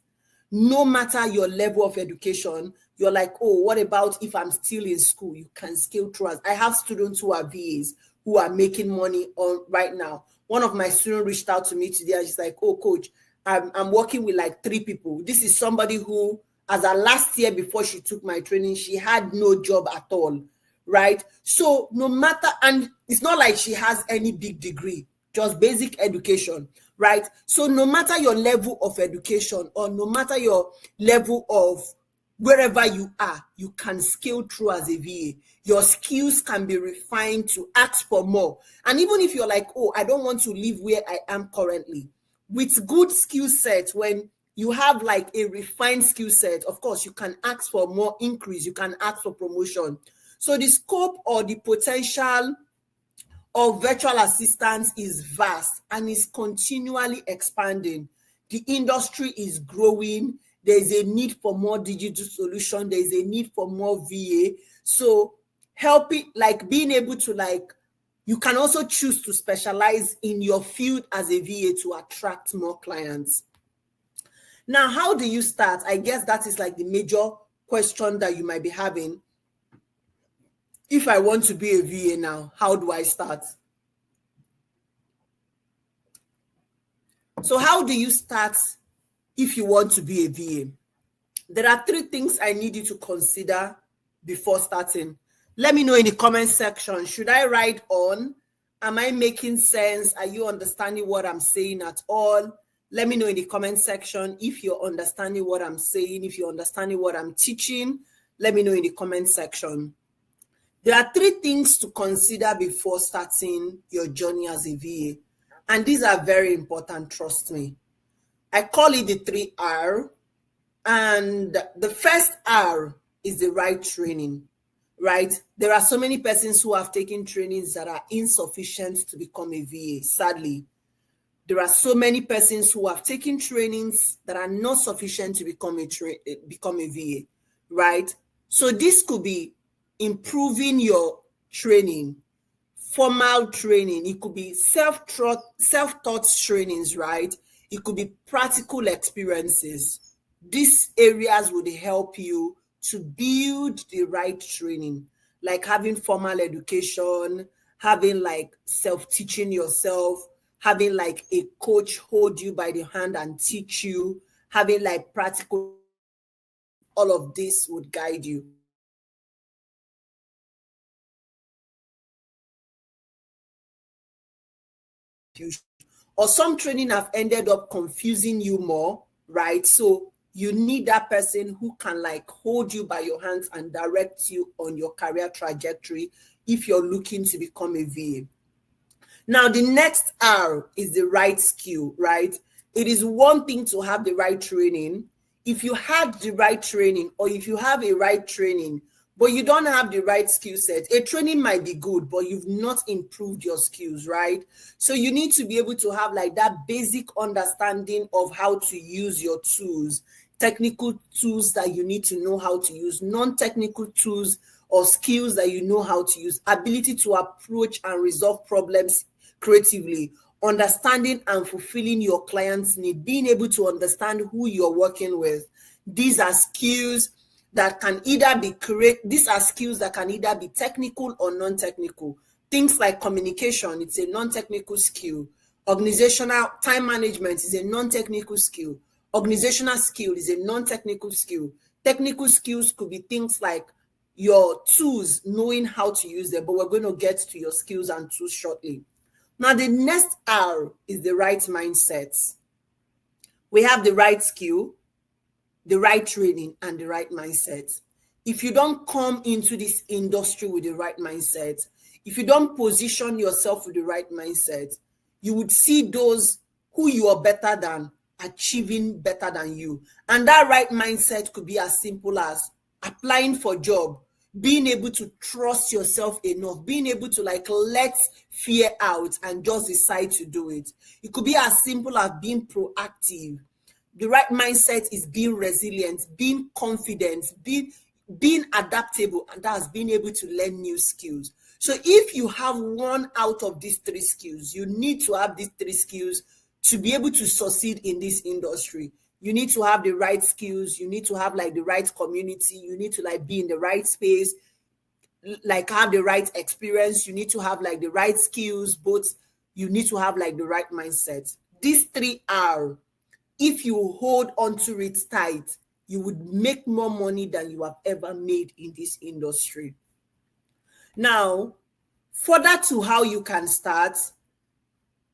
No matter your level of education, you're like, oh, what about if I'm still in school? You can scale through. I have students who are VAs who are making money on right now. One of my students reached out to me today and she's like, oh, coach, I'm working with like 3 people. This is somebody who, as a last year before she took my training, she had no job at all, right? So no matter, and it's not like she has any big degree, just basic education, right? So no matter your level of education or no matter your level of wherever you are, you can scale through as a VA. Your skills can be refined to ask for more. And even if you're like, oh, I don't want to live where I am currently, with good skill sets, when you have like a refined skill set, of course, you can ask for more increase, you can ask for promotion. So the scope or the potential of virtual assistants is vast and is continually expanding. The industry is growing. There is a need for more digital solution. There is a need for more VA. So helping, like being able to like, you can also choose to specialize in your field as a VA to attract more clients. Now, how do you start? I guess that is like the major question that you might be having. If I want to be a VA now, how do I start? So how do you start if you want to be a VA? There are 3 things I need you to consider before starting. Let me know in the comment section. Should I write on? Am I making sense? Are you understanding what I'm saying at all? Let me know in the comment section if you're understanding what I'm saying, if you're understanding what I'm teaching. Let me know in the comment section. There are 3 things to consider before starting your journey as a VA. And these are very important, trust me. I call it the 3R. And the first R is the right training, right? There are so many persons who have taken trainings that are insufficient to become a VA, sadly. There are so many persons who have taken trainings that are not sufficient to become a VA, right? So this could be improving your training, formal training. It could be self-taught trainings, right? It could be practical experiences. These areas would help you to build the right training, like having formal education, having like self-teaching yourself, having like a coach hold you by the hand and teach you, having like practical, all of this would guide you. Or some training have ended up confusing you more, right? So you need that person who can like hold you by your hands and direct you on your career trajectory if you're looking to become a VA. Now, the next R is the right skill, right? It is one thing to have the right training. If you had the right training, or if you have a right training, but you don't have the right skill set, a training might be good, but you've not improved your skills, right? So you need to be able to have like that basic understanding of how to use your tools, technical tools that you need to know how to use, non-technical tools or skills that you know how to use, ability to approach and resolve problems creatively, understanding and fulfilling your client's need, being able to understand who you're working with. These are skills that can either be technical or non-technical. Things like communication, it's a non-technical skill. Organizational time management is a non-technical skill. Organizational skill is a non-technical skill. Technical skills could be things like your tools, knowing how to use them, but we're going to get to your skills and tools shortly. Now, the next R is the right mindset. We have the right skill, the right training, and the right mindset. If you don't come into this industry with the right mindset, if you don't position yourself with the right mindset, you would see those who you are better than achieving better than you. And that right mindset could be as simple as applying for a job, being able to trust yourself enough, being able to let fear out and just decide to do it. It could be as simple as being proactive. The right mindset is being resilient, being confident, being adaptable, and that's being able to learn new skills. So if you have one out of these three skills, you need to have these three skills to be able to succeed in this industry. You need to have the right skills, you need to have the right community, you need to be in the right space, have the right experience, you need to have the right skills, but you need to have the right mindset. These three are, if you hold on to it tight, you would make more money than you have ever made in this industry. Now, further to how you can start,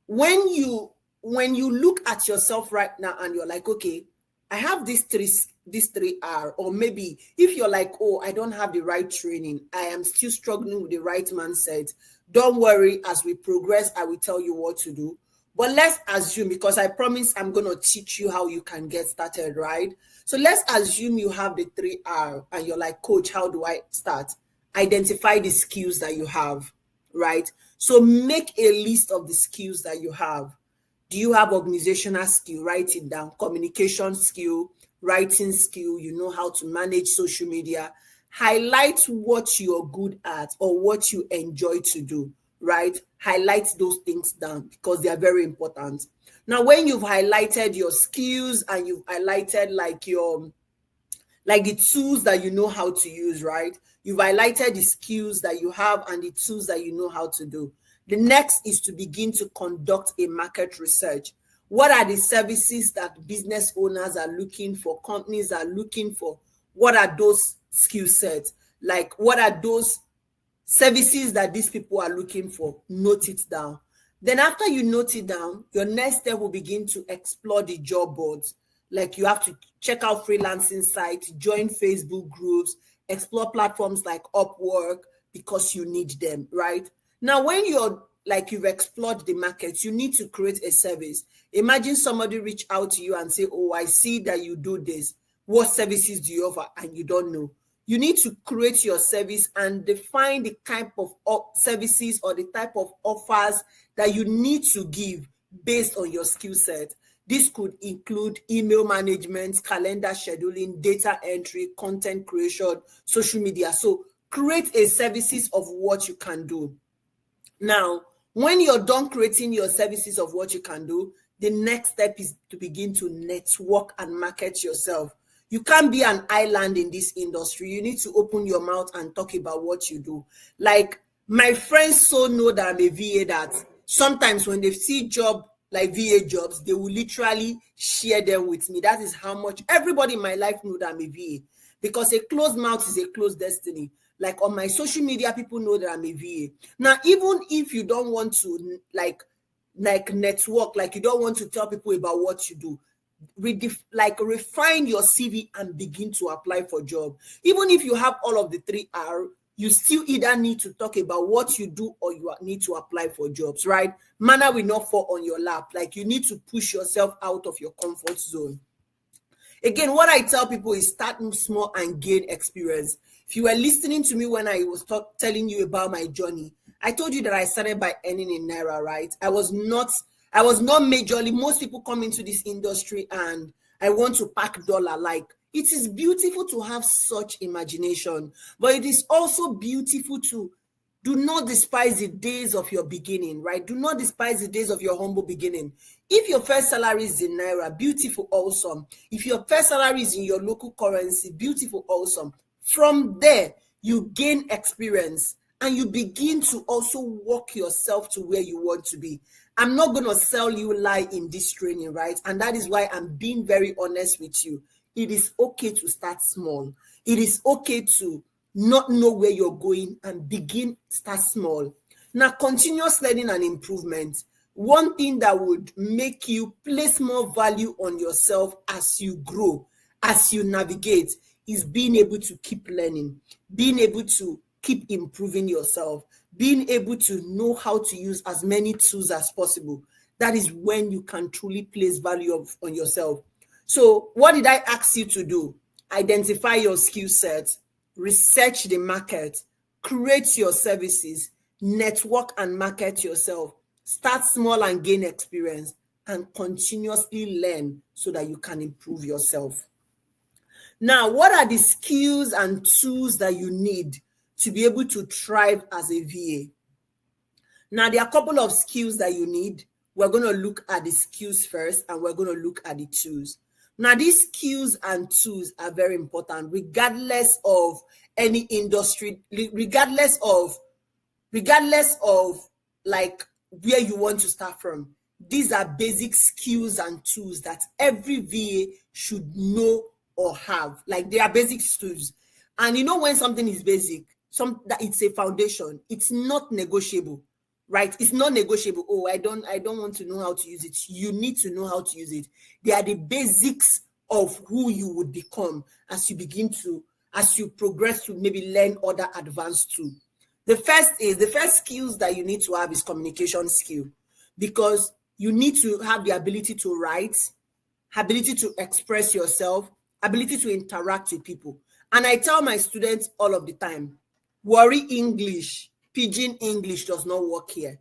when you look at yourself right now and you're like, okay, I have these three R, or maybe if you're like, oh, I don't have the right training, I am still struggling with the right mindset, don't worry, as we progress, I will tell you what to do. But let's assume, because I promise I'm going to teach you how you can get started, right? So let's assume you have the 3R and you're like, coach, how do I start? Identify the skills that you have, right? So make a list of the skills that you have. Do you have organizational skill? Write it down. Communication skill, writing skill, you know how to manage social media. Highlight what you're good at or what you enjoy to do, right? Highlight those things down because they are very important. Now, when you've highlighted your skills and you've highlighted the tools that you know how to use, right? You've highlighted the skills that you have and the tools that you know how to do. The next is to begin to conduct a market research. What are the services that business owners are looking for, companies are looking for? What are those skill sets? What are those services that these people are looking for? Note it down. Then after you note it down, your next step will begin to explore the job boards. You have to check out freelancing sites, join Facebook groups, explore platforms like Upwork because you need them, right? Now, when you've explored the market, you need to create a service. Imagine somebody reach out to you and say, oh, I see that you do this. What services do you offer? And you don't know. You need to create your service and define the type of services or the type of offers that you need to give based on your skill set. This could include email management, calendar scheduling, data entry, content creation, social media. So create a services of what you can do. Now, when you're done creating your services of what you can do, the next step is to begin to network and market yourself. You can't be an island in this industry. You need to open your mouth and talk about what you do. My friends so know that I'm a VA that sometimes when they see VA jobs, they will literally share them with me. That is how much everybody in my life know that I'm a VA, because a closed mouth is a closed destiny. On my social media, people know that I'm a VA. Now, even if you don't want to network, you don't want to tell people about what you do, refine your CV and begin to apply for job. Even if you have all of the 3R, you still either need to talk about what you do or you need to apply for jobs, right? Manna will not fall on your lap. You need to push yourself out of your comfort zone. Again, what I tell people is start small and gain experience. If you were listening to me when I was telling you about my journey, I told you that I started by earning in Naira, right? I was not majorly. Most people come into this industry and I want to pack dollar. It is beautiful to have such imagination, but it is also beautiful to do not despise the days of your beginning, right? Do not despise the days of your humble beginning. If your first salary is in Naira, beautiful, awesome. If your first salary is in your local currency, beautiful, awesome. From there, you gain experience and you begin to also walk yourself to where you want to be. I'm not going to sell you lie in this training, right? And that is why I'm being very honest with you. It is okay to start small. It is okay to not know where you're going and start small. Now, continuous learning and improvement. One thing that would make you place more value on yourself as you grow, as you navigate, is being able to keep learning, being able to keep improving yourself, being able to know how to use as many tools as possible. That is when you can truly place value on yourself. So what did I ask you to do? Identify your skill set, research the market, create your services, network and market yourself, start small and gain experience, and continuously learn so that you can improve yourself. Now, what are the skills and tools that you need to be able to thrive as a VA? Now, there are a couple of skills that you need. We're going to look at the skills first, and we're going to look at the tools. Now, these skills and tools are very important, regardless of any industry, regardless of like where you want to start from. These are basic skills and tools that every VA should know or have. Like, they are basic tools. And you know, when something is basic, that it's a foundation, it's not negotiable, right? It's not negotiable. Oh, I don't want to know how to use it. You need to know how to use it. They are the basics of who you would become as you progress to maybe learn other advanced tools. The first skills that you need to have is communication skill, because you need to have the ability to write, ability to express yourself, ability to interact with people. And I tell my students all of the time, worry English, pidgin English does not work here,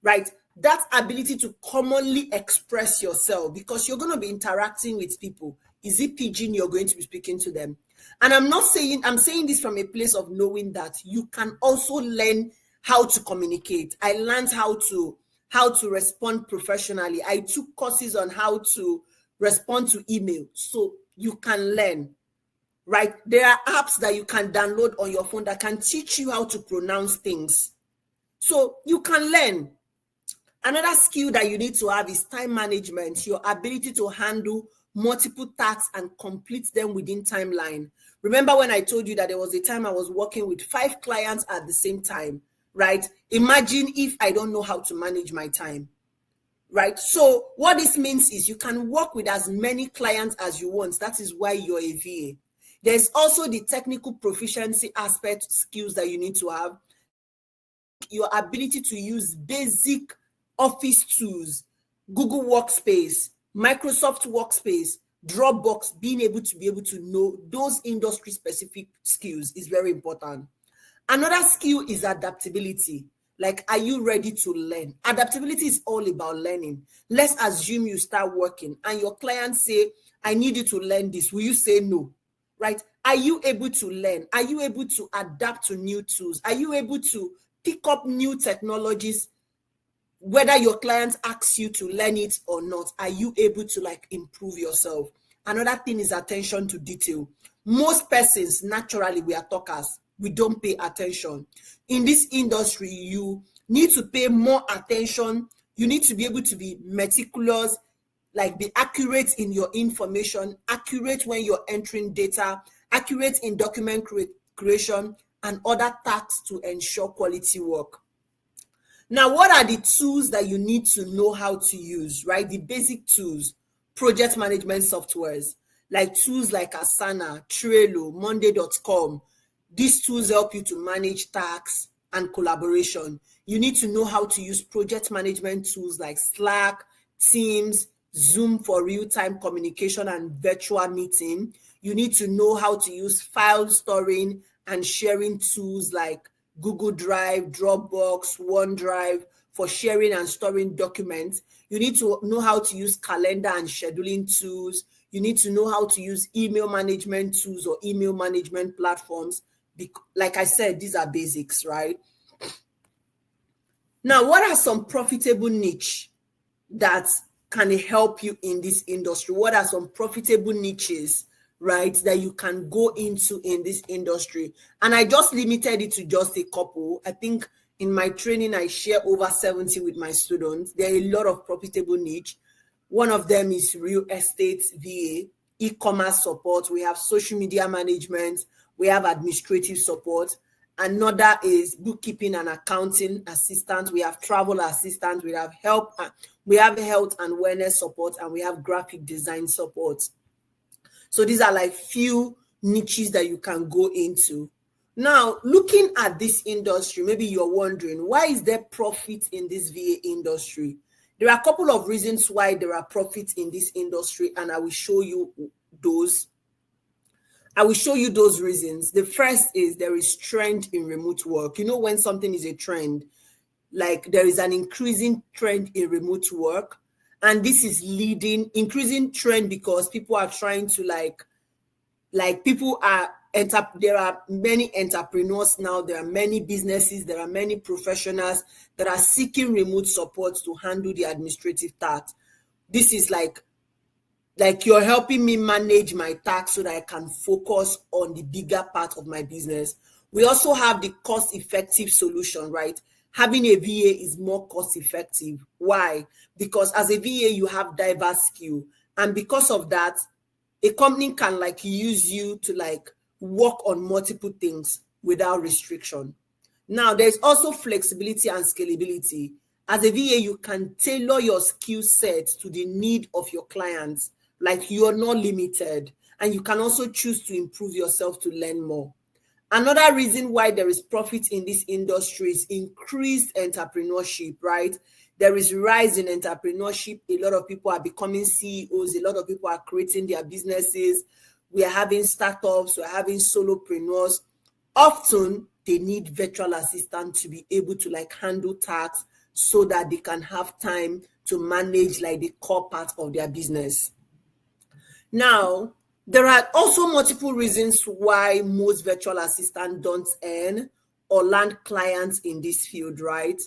right? That ability to commonly express yourself, because you're going to be interacting with people. Is it pidgin you're going to be speaking to them? And I'm saying this from a place of knowing that you can also learn how to communicate. I learned how to respond professionally. I took courses on how to respond to email. So you can learn, right? There are apps that you can download on your phone that can teach you how to pronounce things. So you can learn. Another skill that you need to have is time management, your ability to handle multiple tasks and complete them within timeline. Remember when I told you that there was a time I was working with 5 clients at the same time, right? Imagine if I don't know how to manage my time, right? So what this means is you can work with as many clients as you want. That is why you're a VA. There's also the technical proficiency aspect skills that you need to have. Your ability to use basic office tools, Google Workspace, Microsoft Workspace, Dropbox, being able to know those industry specific skills is very important. Another skill is adaptability. Like, are you ready to learn? Adaptability is all about learning. Let's assume you start working and your clients say, I need you to learn this. Will you say no? Right? Are you able to learn? Are you able to adapt to new tools? Are you able to pick up new technologies? Whether your clients ask you to learn it or not, are you able to improve yourself? Another thing is attention to detail. Most persons, naturally, we are talkers. We don't pay attention. In this industry, you need to pay more attention. You need to be able to be meticulous, be accurate in your information, accurate when you're entering data, accurate in document creation, and other tasks to ensure quality work. Now, what are the tools that you need to know how to use, right? The basic tools, project management softwares, like tools like Asana, Trello, Monday.com. These tools help you to manage tasks and collaboration. You need to know how to use project management tools like Slack, Teams, Zoom for real-time communication and virtual meeting. You need to know how to use file storing and sharing tools like Google Drive, Dropbox, OneDrive for sharing and storing documents. You need to know how to use calendar and scheduling tools. You need to know how to use email management tools or email management platforms. Like I said, these are basics, right? Now, what are some profitable niche that can help you in this industry? What are some profitable niches, right, that you can go into in this industry? And I just limited it to just a couple. I think in my training, I share over 70 with my students. There are a lot of profitable niche. One of them is real estate VA, e-commerce support. We have social media management. We have administrative support. Another is bookkeeping and accounting assistant. We have travel assistant. We have health and wellness support, and we have graphic design support. So these are like few niches that you can go into. Now, looking at this industry, maybe you're wondering, why is there profit in this VA industry? There are a couple of reasons why there are profits in this industry, and I will show you those. Reasons. The first is there is trend in remote work. You know, when something is a trend, like there is an increasing trend in remote work, and this is leading increasing trend because people are trying to there are many entrepreneurs now, there are many businesses, there are many professionals that are seeking remote support to handle the administrative tasks. This is like you're helping me manage my tax so that I can focus on the bigger part of my business. We also have the cost-effective solution, right? Having a VA is more cost-effective. Why? Because as a VA, you have diverse skill. And because of that, a company can use you to work on multiple things without restriction. Now, there's also flexibility and scalability. As a VA, you can tailor your skill set to the need of your clients. Like, you are not limited, and you can also choose to improve yourself to learn more. Another reason why there is profit in this industry is increased entrepreneurship, right? There is rise in entrepreneurship. A lot of people are becoming CEOs. A lot of people are creating their businesses. We are having startups. We are having solopreneurs. Often, they need virtual assistants to be able to handle tasks so that they can have time to manage the core part of their business. Now, there are also multiple reasons why most virtual assistants don't earn or land clients in this field, right?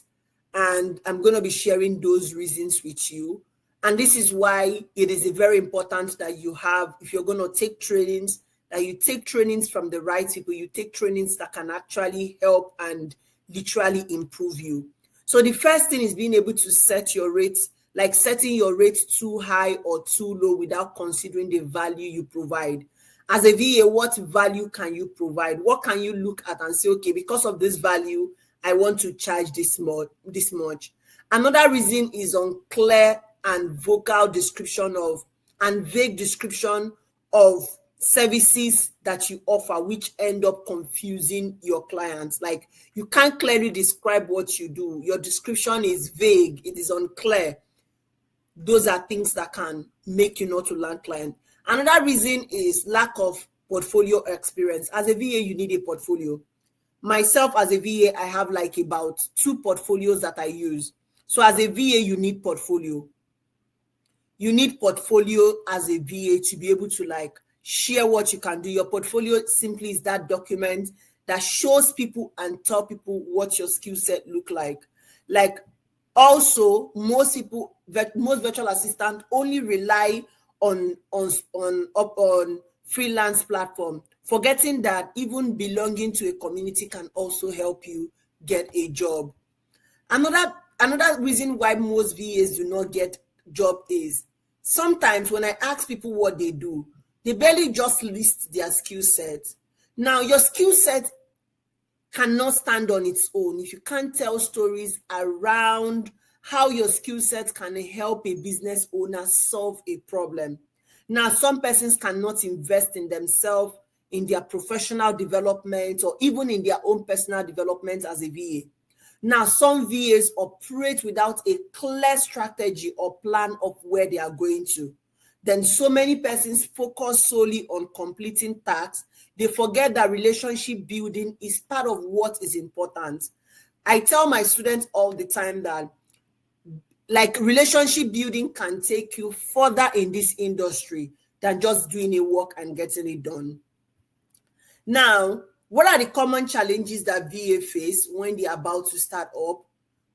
And I'm going to be sharing those reasons with you. And this is why it is very important that you have, if you're going to take trainings, that you take trainings from the right people, you take trainings that can actually help and literally improve you. So the first thing is being able to set your rates, setting your rates too high or too low without considering the value you provide. As a VA, what value can you provide? What can you look at and say, okay, because of this value, I want to charge this much. Another reason is unclear and vague description of services that you offer, which end up confusing your clients. You can't clearly describe what you do. Your description is vague. It is unclear. Those are things that can make you not to land client. Another reason is lack of portfolio experience. As a VA, you need a portfolio. Myself, as a VA, I have about 2 portfolios that I use. So as a VA, you need portfolio. You need portfolio as a VA to be able to share what you can do. Your portfolio simply is that document that shows people and tell people what your skill set look like. Also, most virtual assistants only rely on freelance platform, forgetting that even belonging to a community can also help you get a job. Another reason why most VAs do not get job is sometimes when I ask people what they do, they barely just list their skill set. Now, your skill set cannot stand on its own if you can't tell stories around how your skill set can help a business owner solve a problem. Now, some persons cannot invest in themselves, in their professional development, or even in their own personal development as a VA. Now, some VAs operate without a clear strategy or plan of where they are going to. Then so many persons focus solely on completing tasks. They forget that relationship building is part of what is important. I tell my students all the time that relationship building can take you further in this industry than just doing a work and getting it done. Now, what are the common challenges that VA face when they're about to start up?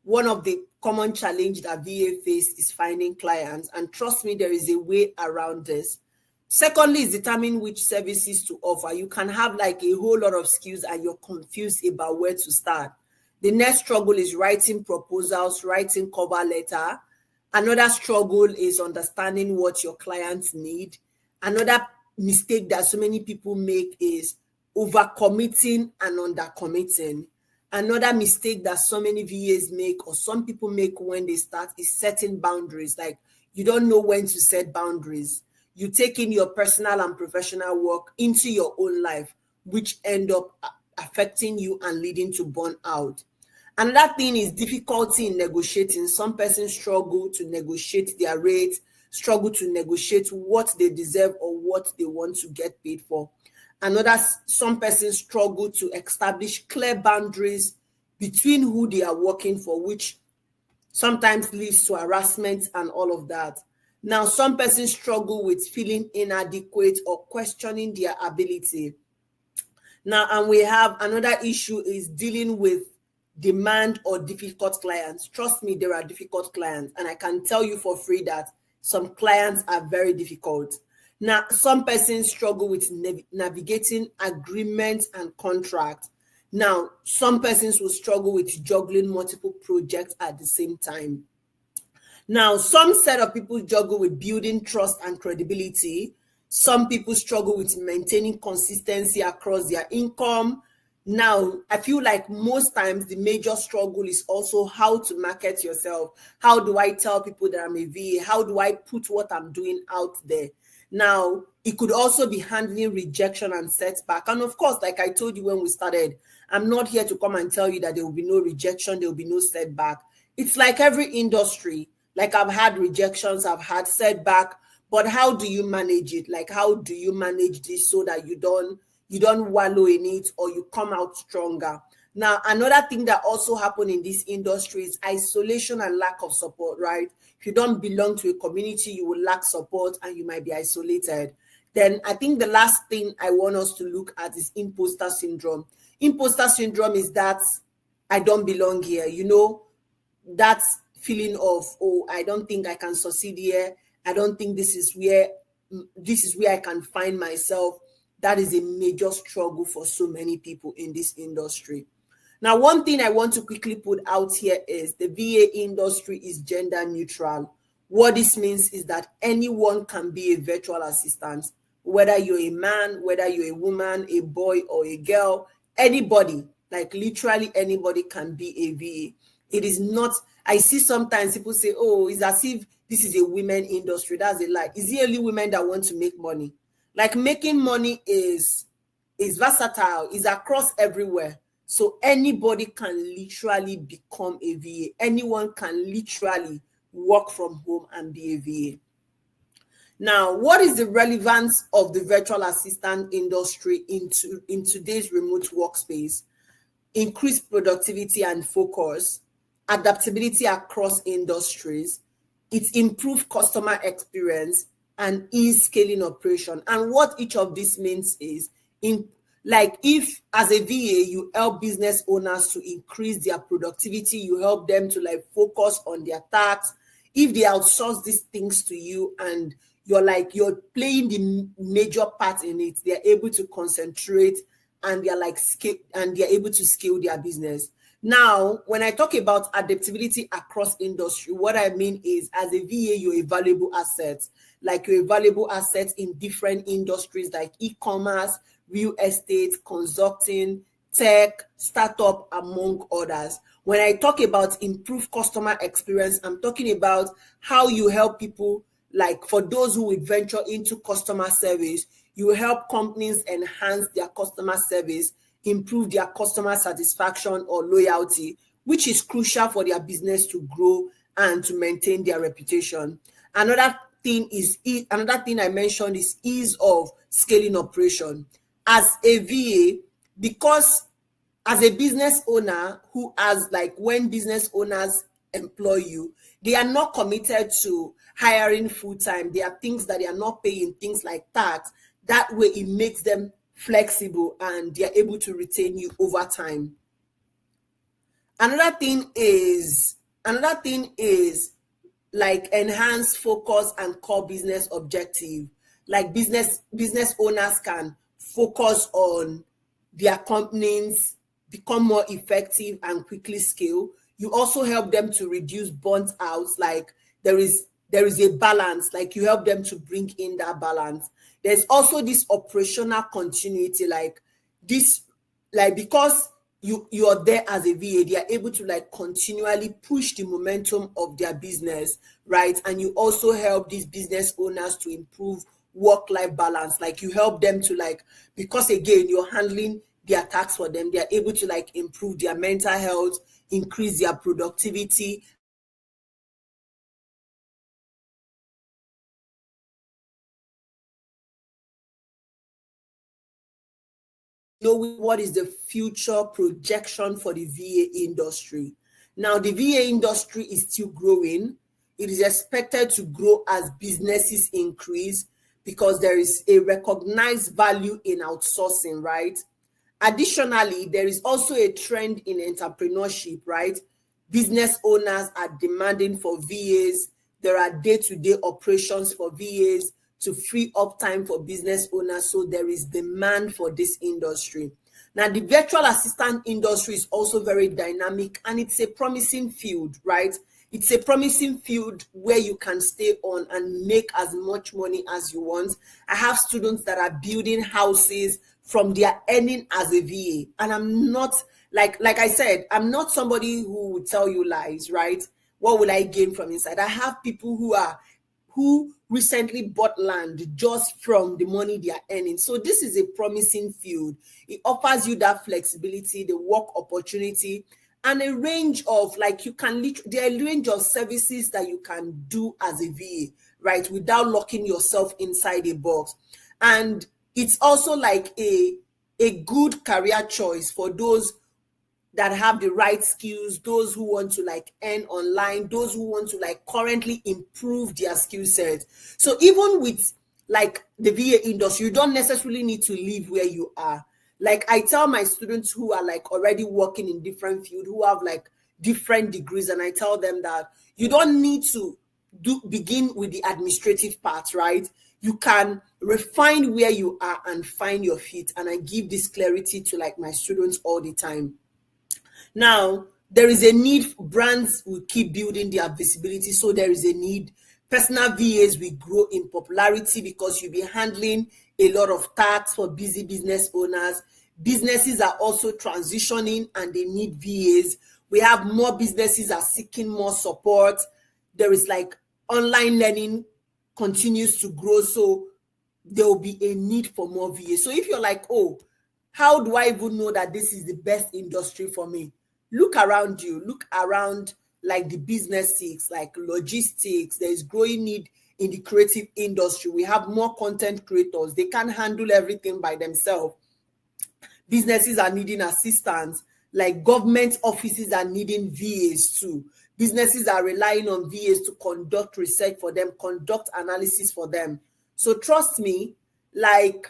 One of the common challenges that VA face is finding clients, and trust me, there is a way around this. Secondly, is determining which services to offer. You can have like a whole lot of skills and you're confused about where to start. The next struggle is writing proposals, writing cover letter. Another struggle is understanding what your clients need. Another mistake that so many people make is overcommitting and undercommitting. Another mistake that so many VAs make or some people make when they start is setting boundaries. Like, you don't know when to set boundaries. You take in your personal and professional work into your own life, which end up affecting you and leading to burnout. Another thing is difficulty in negotiating. Some persons struggle to negotiate their rates, struggle to negotiate what they deserve or what they want to get paid for. Some persons struggle to establish clear boundaries between who they are working for, which sometimes leads to harassment and all of that. Now, some persons struggle with feeling inadequate or questioning their ability. Now, and we have another issue is dealing with demand or difficult clients. Trust me, there are difficult clients, and I can tell you for free that some clients are very difficult. Now, some persons struggle with navigating agreements and contracts. Now, some persons will struggle with juggling multiple projects at the same time. Now, some set of people struggle with building trust and credibility. Some people struggle with maintaining consistency across their income. Now, I feel like most times the major struggle is also how to market yourself. How do I tell people that I'm a VA? How do I put what I'm doing out there? Now, it could also be handling rejection and setback. And of course, like I told you when we started, I'm not here to come and tell you that there will be no rejection, there will be no setback. It's like every industry. Like, I've had rejections, I've had setback, but how do you manage it? Like, how do you manage this so that you don't wallow in it or you come out stronger? Now, another thing that also happened in this industry is isolation and lack of support, right? If you don't belong to a community, you will lack support and you might be isolated. Then I think the last thing I want us to look at is imposter syndrome. Imposter syndrome is that I don't belong here, that feeling of, oh, I don't think I can succeed here. I don't think this is where I can find myself. That is a major struggle for so many people in this industry. Now, one thing I want to quickly put out here is the VA industry is gender neutral. What this means is that anyone can be a virtual assistant, whether you're a man, whether you're a woman, a boy or a girl, anybody, like literally anybody can be a VA. It is not, I see sometimes people say, oh, it's as if this is a women industry. That's a lie. Is it only women that want to make money? Like, making money is versatile, is across everywhere. So anybody can literally become a VA. Anyone can literally work from home and be a VA. Now, what is the relevance of the virtual assistant industry in today's remote workspace? Increased productivity and focus, adaptability across industries, it improved customer experience, and ease scaling operation. And what each of these means is, if as a VA you help business owners to increase their productivity, you help them to focus on their tasks. If they outsource these things to you and you're playing the major part in it, they're able to concentrate and they're able to scale their business. Now, when I talk about adaptability across industry, what I mean is, as a VA, you're a valuable asset. You're a valuable asset in different industries like e-commerce, real estate, consulting, tech, startup, among others. When I talk about improved customer experience, I'm talking about how you help people, for those who will venture into customer service, you help companies enhance their customer service, improve their customer satisfaction or loyalty, which is crucial for their business to grow and to maintain their reputation. Another thing I mentioned is ease of scaling operation. As a VA, because as a business owner who has when business owners employ you. They are not committed to hiring full-time. There are things that they are not paying, things like tax. That way it makes them flexible and they are able to retain you over time. Another thing is like enhanced focus and core business objective. Like business owners can focus on their companies, become more effective and quickly scale. You also help them to reduce burnt out. Like there is a balance, like you help them to bring in that balance. There's also this operational continuity, like this, like because you're there as a VA, they are able to like continually push the momentum of their business, right? And you also help these business owners to improve work-life balance. Like you help them to like, because again, you're handling their tasks for them, they are able to like improve their mental health, increase their productivity. Know what is the future projection for the VA industry. Now, the VA industry is still growing. It is expected to grow as businesses increase because there is a recognized value in outsourcing, right? Additionally, there is also a trend in entrepreneurship, right? Business owners are demanding for VAs. There are day-to-day operations for VAs to free up time for business owners. So there is demand for this industry. Now, the virtual assistant industry is also very dynamic and it's a promising field, right? It's a promising field where you can stay on and make as much money as you want. I have students that are building houses from their earning as a VA. And I'm not, like I said, I'm not somebody who would tell you lies, right? What will I gain from inside? I have people who recently bought land just from the money they are earning. So this is a promising field. It offers you that flexibility, the work opportunity, and a range of, like, you can there are a range of services that you can do as a VA, right, without locking yourself inside a box. And it's also like a good career choice for those that have the right skills, those who want to like earn online, those who want to like currently improve their skill set. So even with like the VA industry, you don't necessarily need to live where you are. Like I tell my students who are like already working in different fields, who have like different degrees, and I tell them that you don't need to begin with the administrative part, right? You can refine where you are and find your feet. And I give this clarity to like my students all the time. Now, there is a need. Brands will keep building their visibility, so there is a need. Personal VAs will grow in popularity because you'll be handling a lot of tasks for busy business owners. Businesses are also transitioning and they need VAs. We have more businesses are seeking more support. There is like online learning continues to grow, so there will be a need for more VAs. So if you're like, oh, how do I even know that this is the best industry for me? Look around you. Look around like the businesses, like logistics. There is growing need in the creative industry. We have more content creators. They can't handle everything by themselves. Businesses are needing assistance. Like government offices are needing VAs too. Businesses are relying on VAs to conduct research for them, conduct analysis for them. So trust me, like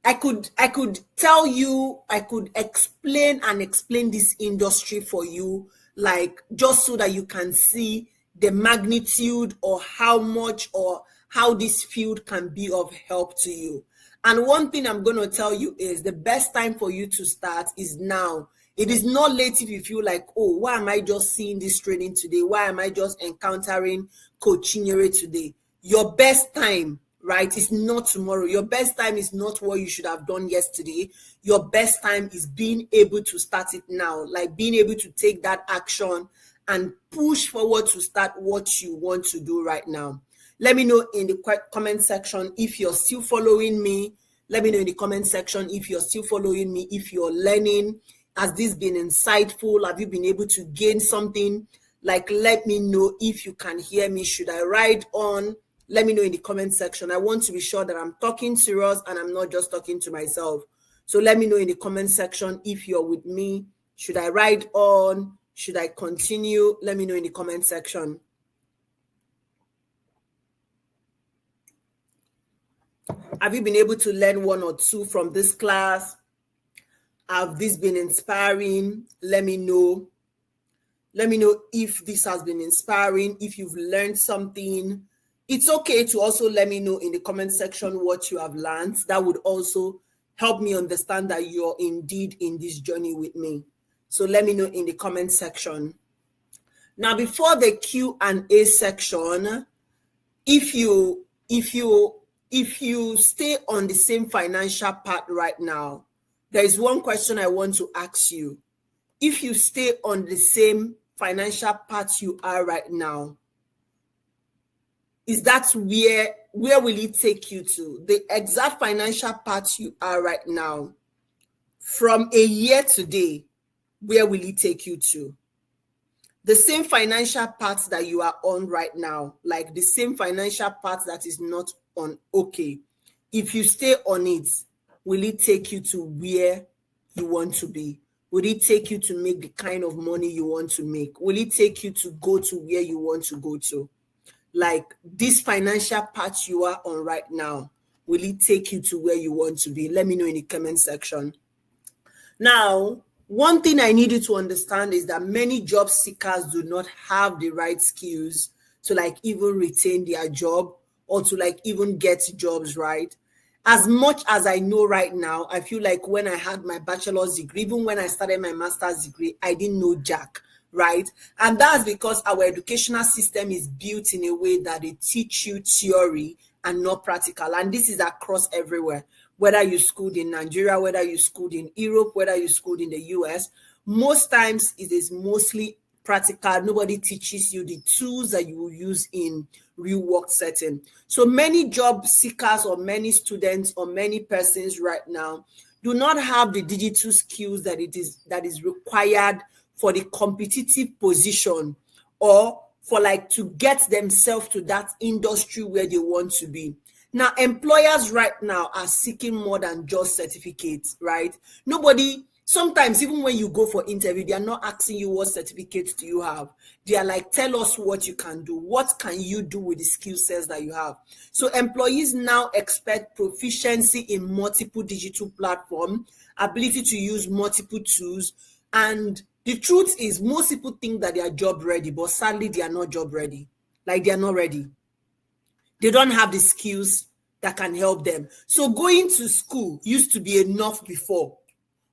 I could tell you, I could explain this industry for you, like just so that you can see the magnitude or how much or how this field can be of help to you. And one thing I'm going to tell you is the best time for you to start is now. It is not late if you feel like, oh, why am I just seeing this training today? Why am I just encountering Coach Chinyere today? Your best time, right, is not tomorrow. Your best time is not what you should have done yesterday. Your best time is being able to start it now, like being able to take that action and push forward to start what you want to do right now. Let me know in the comment section if you're still following me. Let me know in the comment section if you're still following me, if you're learning. Has this been insightful? Have you been able to gain something? Like, let me know if you can hear me. Should I ride on? Let me know in the comment section. I want to be sure that I'm talking serious and I'm not just talking to myself. So let me know in the comment section if you're with me. Should I ride on? Should I continue? Let me know in the comment section. Have you been able to learn one or two from this class? Have this been inspiring? Let me know. Let me know if this has been inspiring, if you've learned something. It's okay to also let me know in the comment section what you have learned. That would also help me understand that you're indeed in this journey with me. So let me know in the comment section. Now, before the Q&A section, if you stay on the same financial path right now, there is one question I want to ask you. If you stay on the same financial path you are right now, is that where will it take you to? The exact financial path you are right now, from a year today, where will it take you to? The same financial path that you are on right now, like the same financial path that is not on okay. If you stay on it, will it take you to where you want to be? Will it take you to make the kind of money you want to make? Will it take you to go to where you want to go to? Like this financial path you are on right now, will it take you to where you want to be? Let me know in the comment section. Now, one thing I need you to understand is that many job seekers do not have the right skills to like even retain their job or to like even get jobs, right? As much as I know right now, I feel like when I had my bachelor's degree, even when I started my master's degree, I didn't know jack, right? And that's because our educational system is built in a way that they teach you theory and not practical. And this is across everywhere. Whether you schooled in Nigeria, whether you schooled in Europe, whether you schooled in the US, most times it is mostly practical. Nobody teaches you the tools that you will use in real work setting. So many job seekers or many students or many persons right now do not have the digital skills that is required for the competitive position or for like to get themselves to that industry where they want to be. Now, employers right now are seeking more than just certificates, right? Sometimes even when you go for interview, they are not asking you what certificates do you have. They are like, tell us what you can do. What can you do with the skill sets that you have? So employees now expect proficiency in multiple digital platforms, ability to use multiple tools. And the truth is most people think that they are job ready, but sadly they are not job ready. Like they are not ready. They don't have the skills that can help them. So going to school used to be enough before.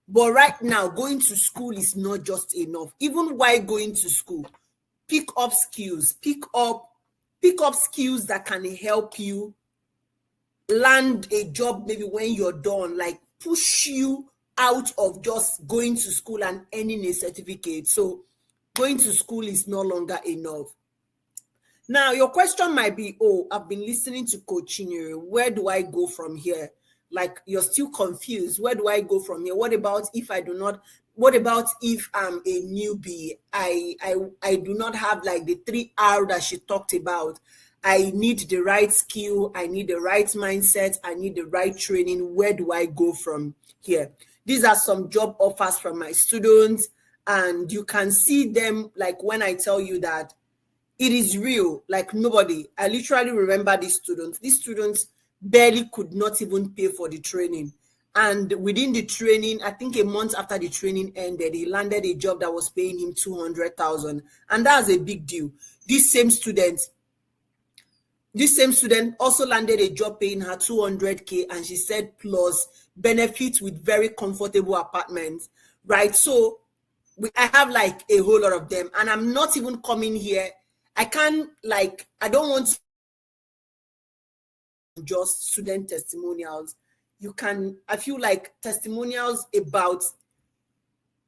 But right now, going to school is not just enough. Even while going to school, pick up skills. Pick up skills that can help you land a job maybe when you're done. Like push you out of just going to school and earning a certificate. So going to school is no longer enough. Now, your question might be, oh, I've been listening to Coach Chinyere. Where do I go from here? Like, you're still confused. Where do I go from here? What about if I'm a newbie? I do not have like the 3R that she talked about. I need the right skill. I need the right mindset. I need the right training. Where do I go from here? These are some job offers from my students. And you can see them like when I tell you that it is real, like nobody. I literally remember these students. These students barely could not even pay for the training. And within the training, I think a month after the training ended, he landed a job that was paying him 200,000. And that's a big deal. This same student also landed a job paying her 200K, and she said plus benefits with very comfortable apartments, right? So I have like a whole lot of them, and I'm not even coming here. I don't want to just student testimonials. I feel like testimonials about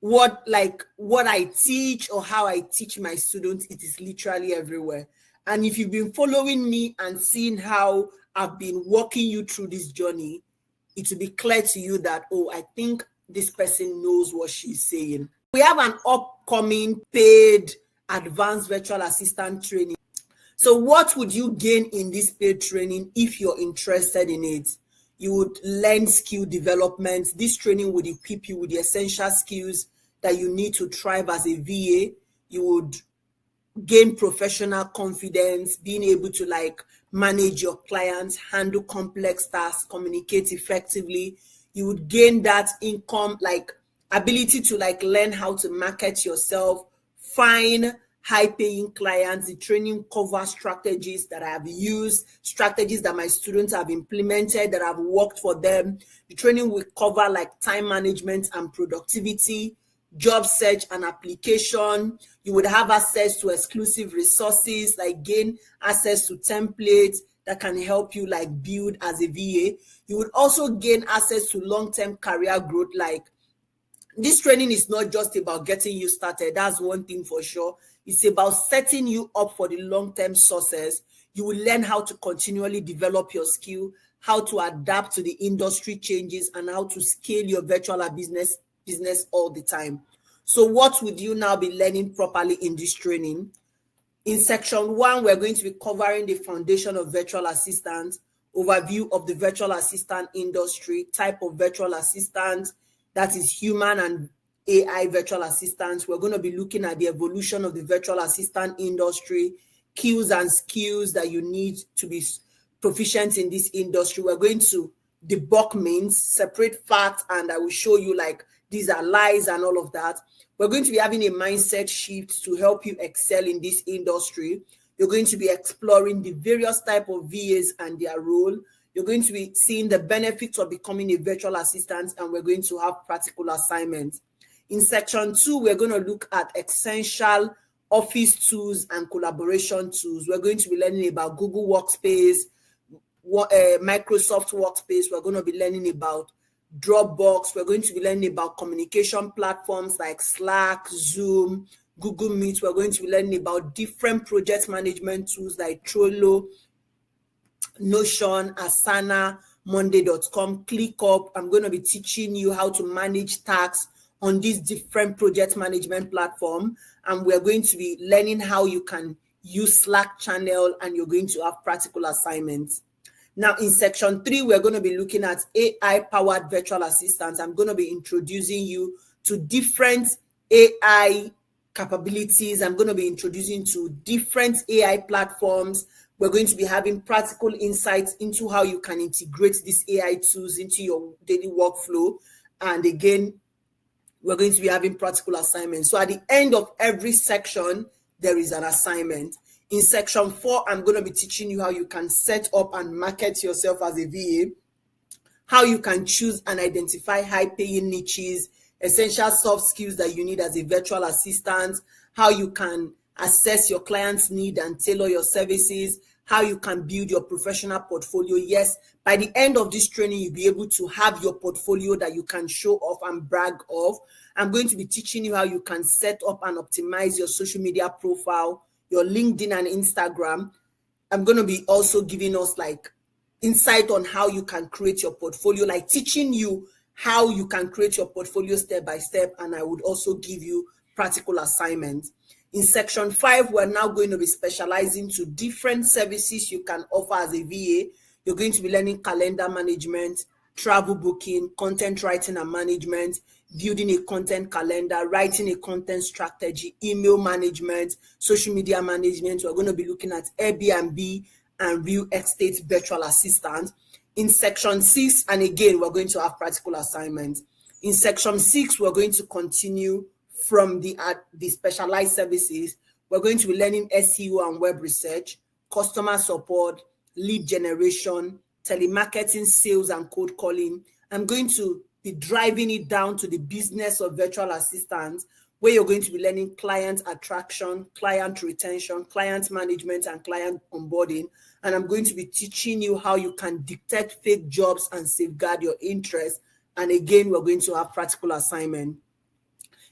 what I teach or how I teach my students, it is literally everywhere. And if you've been following me and seeing how I've been walking you through this journey, it will be clear to you that, oh, I think this person knows what she's saying. We have an upcoming paid advanced virtual assistant training. So what would you gain in this paid training if you're interested in it? You would learn skill development. This training would equip you with the essential skills that you need to thrive as a VA. you would gain professional confidence, being able to like manage your clients, handle complex tasks, communicate effectively. You would gain that income, like ability to like learn how to market yourself, find high paying clients. The training covers strategies that I have used, strategies that my students have implemented that have worked for them. The training will cover like time management and productivity, job search and application. You would have access to exclusive resources, like gain access to templates that can help you like build as a VA. You would also gain access to long-term career growth. Like, this training is not just about getting you started. That's one thing for sure. It's about setting you up for the long-term success. You will learn how to continually develop your skill, how to adapt to the industry changes, and how to scale your virtual business all the time. So what would you now be learning properly in this training? In section 1, we're going to be covering the foundation of virtual assistants, overview of the virtual assistant industry, type of virtual assistant, that is human and AI virtual assistants. We're going to be looking at the evolution of the virtual assistant industry, skills and skills that you need to be proficient in this industry. We're going to debunk myths, separate facts, and I will show you like these are lies and all of that. We're going to be having a mindset shift to help you excel in this industry. You're going to be exploring the various type of VAs and their role. You're going to be seeing the benefits of becoming a virtual assistant, and we're going to have practical assignments. In section 2, we're going to look at essential office tools and collaboration tools. We're going to be learning about Google Workspace, Microsoft Workspace. We're going to be learning about Dropbox. We're going to be learning about communication platforms like Slack, Zoom, Google Meet. We're going to be learning about different project management tools like Trello, Notion, Asana, Monday.com, ClickUp. I'm going to be teaching you how to manage tasks on these different project management platforms. And we're going to be learning how you can use Slack channel, and you're going to have practical assignments. Now, in section 3, we're going to be looking at AI-powered virtual assistants. I'm going to be introducing you to different AI capabilities. I'm going to be introducing to different AI platforms. We're going to be having practical insights into how you can integrate these AI tools into your daily workflow. And again, we're going to be having practical assignments. So at the end of every section, there is an assignment. In section 4, I'm going to be teaching you how you can set up and market yourself as a VA, how you can choose and identify high-paying niches, essential soft skills that you need as a virtual assistant, how you can assess your client's need and tailor your services, how you can build your professional portfolio. Yes, by the end of this training, you'll be able to have your portfolio that you can show off and brag of. I'm going to be teaching you how you can set up and optimize your social media profile, your LinkedIn and Instagram. I'm going to be also giving us like insight on how you can create your portfolio, like teaching you how you can create your portfolio step by step. And I would also give you practical assignments. In section 5, we're now going to be specializing to different services you can offer as a VA. You're going to be learning calendar management, travel booking, content writing and management, building a content calendar, writing a content strategy, email management, social media management. We're going to be looking at Airbnb and real estate virtual assistants. In section 6, and again, we're going to have practical assignments. In section 6, we're going to continue from the specialized services. We're going to be learning SEO and web research, customer support, lead generation, telemarketing, sales, and cold calling. I'm going to be driving it down to the business of virtual assistants, where you're going to be learning client attraction, client retention, client management, and client onboarding. And I'm going to be teaching you how you can detect fake jobs and safeguard your interests. And again, we're going to have practical assignment.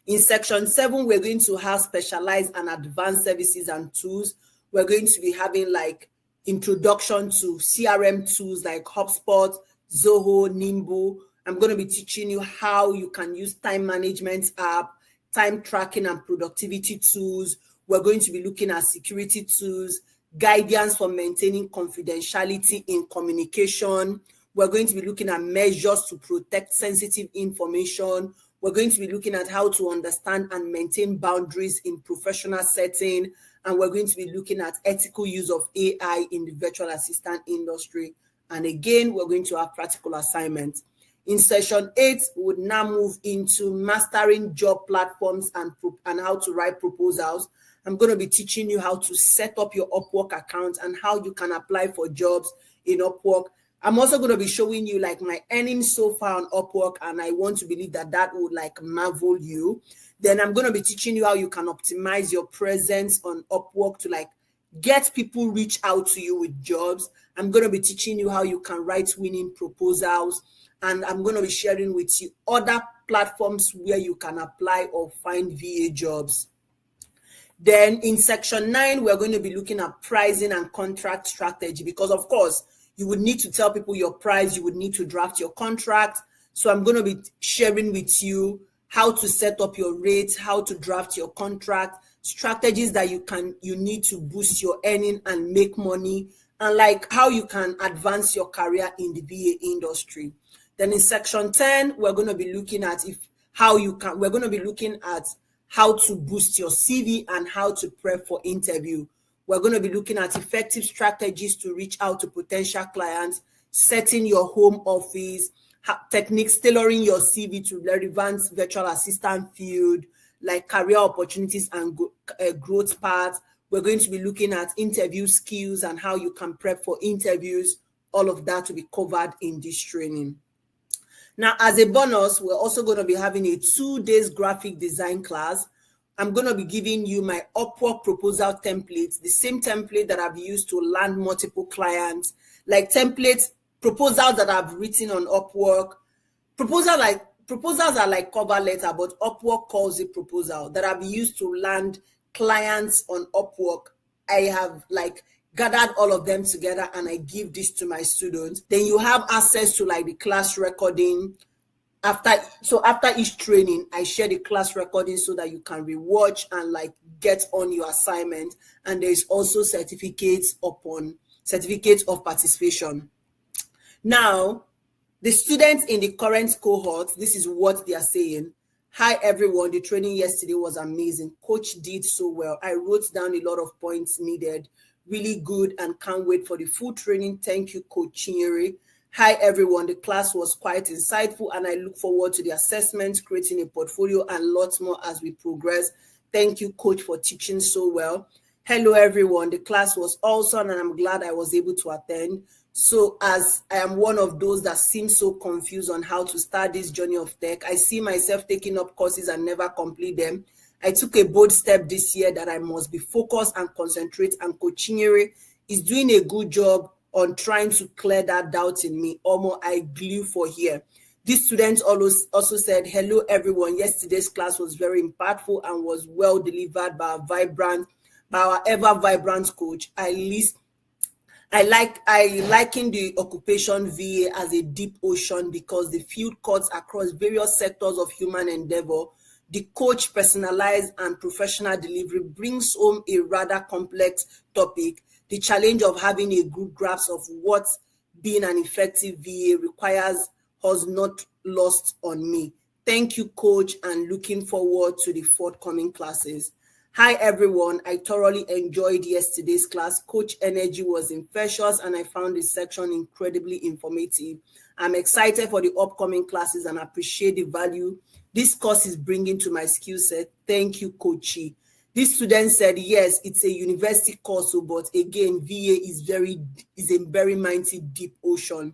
In section 7, we're going to have specialized and advanced services and tools. We're going to be having like introduction to CRM tools like HubSpot, Zoho, Nimble. I'm going to be teaching you how you can use time management app, time tracking and productivity tools. We're going to be looking at security tools, guidance for maintaining confidentiality in communication. We're going to be looking at measures to protect sensitive information. We're going to be looking at how to understand and maintain boundaries in professional setting. And we're going to be looking at ethical use of AI in the virtual assistant industry. And again, we're going to have practical assignments. In session 8, we would now move into mastering job platforms and how to write proposals. I'm going to be teaching you how to set up your Upwork account and how you can apply for jobs in Upwork. I'm also going to be showing you like my earnings so far on Upwork, and I want to believe that that would like marvel you. Then I'm going to be teaching you how you can optimize your presence on Upwork to like get people reach out to you with jobs. I'm going to be teaching you how you can write winning proposals, and I'm going to be sharing with you other platforms where you can apply or find VA jobs. Then in section 9, we're going to be looking at pricing and contract strategy, because of course, you would need to tell people your price, you would need to draft your contract. So I'm going to be sharing with you how to set up your rates, how to draft your contract, strategies that you need to boost your earning and make money, and like how you can advance your career in the VA industry. Then in section 10, we're going to be looking at we're going to be looking at how to boost your CV and how to prep for interview. We're going to be looking at effective strategies to reach out to potential clients, setting your home office, techniques, tailoring your CV to relevant virtual assistant field, like career opportunities and growth paths. We're going to be looking at interview skills and how you can prep for interviews. All of that will be covered in this training. Now, as a bonus, we're also going to be having a 2-day graphic design class. I'm going to be giving you my Upwork proposal templates, the same template that I've used to land multiple clients, like proposals that I've written on Upwork. Proposals are like cover letter, but Upwork calls it proposal, that I've used to land clients on Upwork. I have like gathered all of them together and I give this to my students. Then you have access to like the class recording. After each training, I share the class recording so that you can rewatch and like get on your assignment. And there is also certificates of participation. Now, the students in the current cohort, this is what they are saying. Hi everyone, the training yesterday was amazing. Coach did so well. I wrote down a lot of points needed. Really good and can't wait for the full training. Thank you, Coach Chinyere. Hi everyone, the class was quite insightful and I look forward to the assessments, creating a portfolio and lots more as we progress. Thank you, Coach, for teaching so well. Hello everyone, the class was awesome and I'm glad I was able to attend. So as I am one of those that seem so confused on how to start this journey of tech, I see myself taking up courses and never complete them. I took a bold step this year that I must be focused and concentrate, and Coach Chinyere is doing a good job on trying to clear that doubt in me. Almost I glue for here. These students also said, hello everyone, yesterday's class was very impactful and was well delivered by our ever vibrant coach. I liken the occupation VA as a deep ocean because the field cuts across various sectors of human endeavor. The coach personalized and professional delivery brings home a rather complex topic. The challenge of having a good grasp of what being an effective VA requires has not lost on me. Thank you, Coach, and looking forward to the forthcoming classes. Hi, everyone. I thoroughly enjoyed yesterday's class. Coach energy was infectious, and I found this section incredibly informative. I'm excited for the upcoming classes and appreciate the value this course is bringing to my skill set. Thank you, Coachy. This student said, yes, it's a university course, but again, VA is a very mighty deep ocean.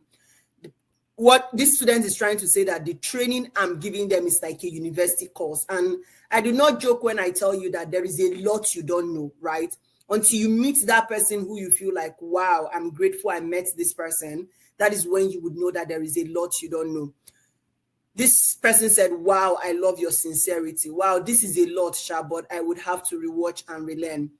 What this student is trying to say that the training I'm giving them is like a university course. And I do not joke when I tell you that there is a lot you don't know, right? Until you meet that person who you feel like, wow, I'm grateful I met this person. That is when you would know that there is a lot you don't know. This person said, wow, I love your sincerity. Wow, this is a lot, Sha, but I would have to rewatch and relearn.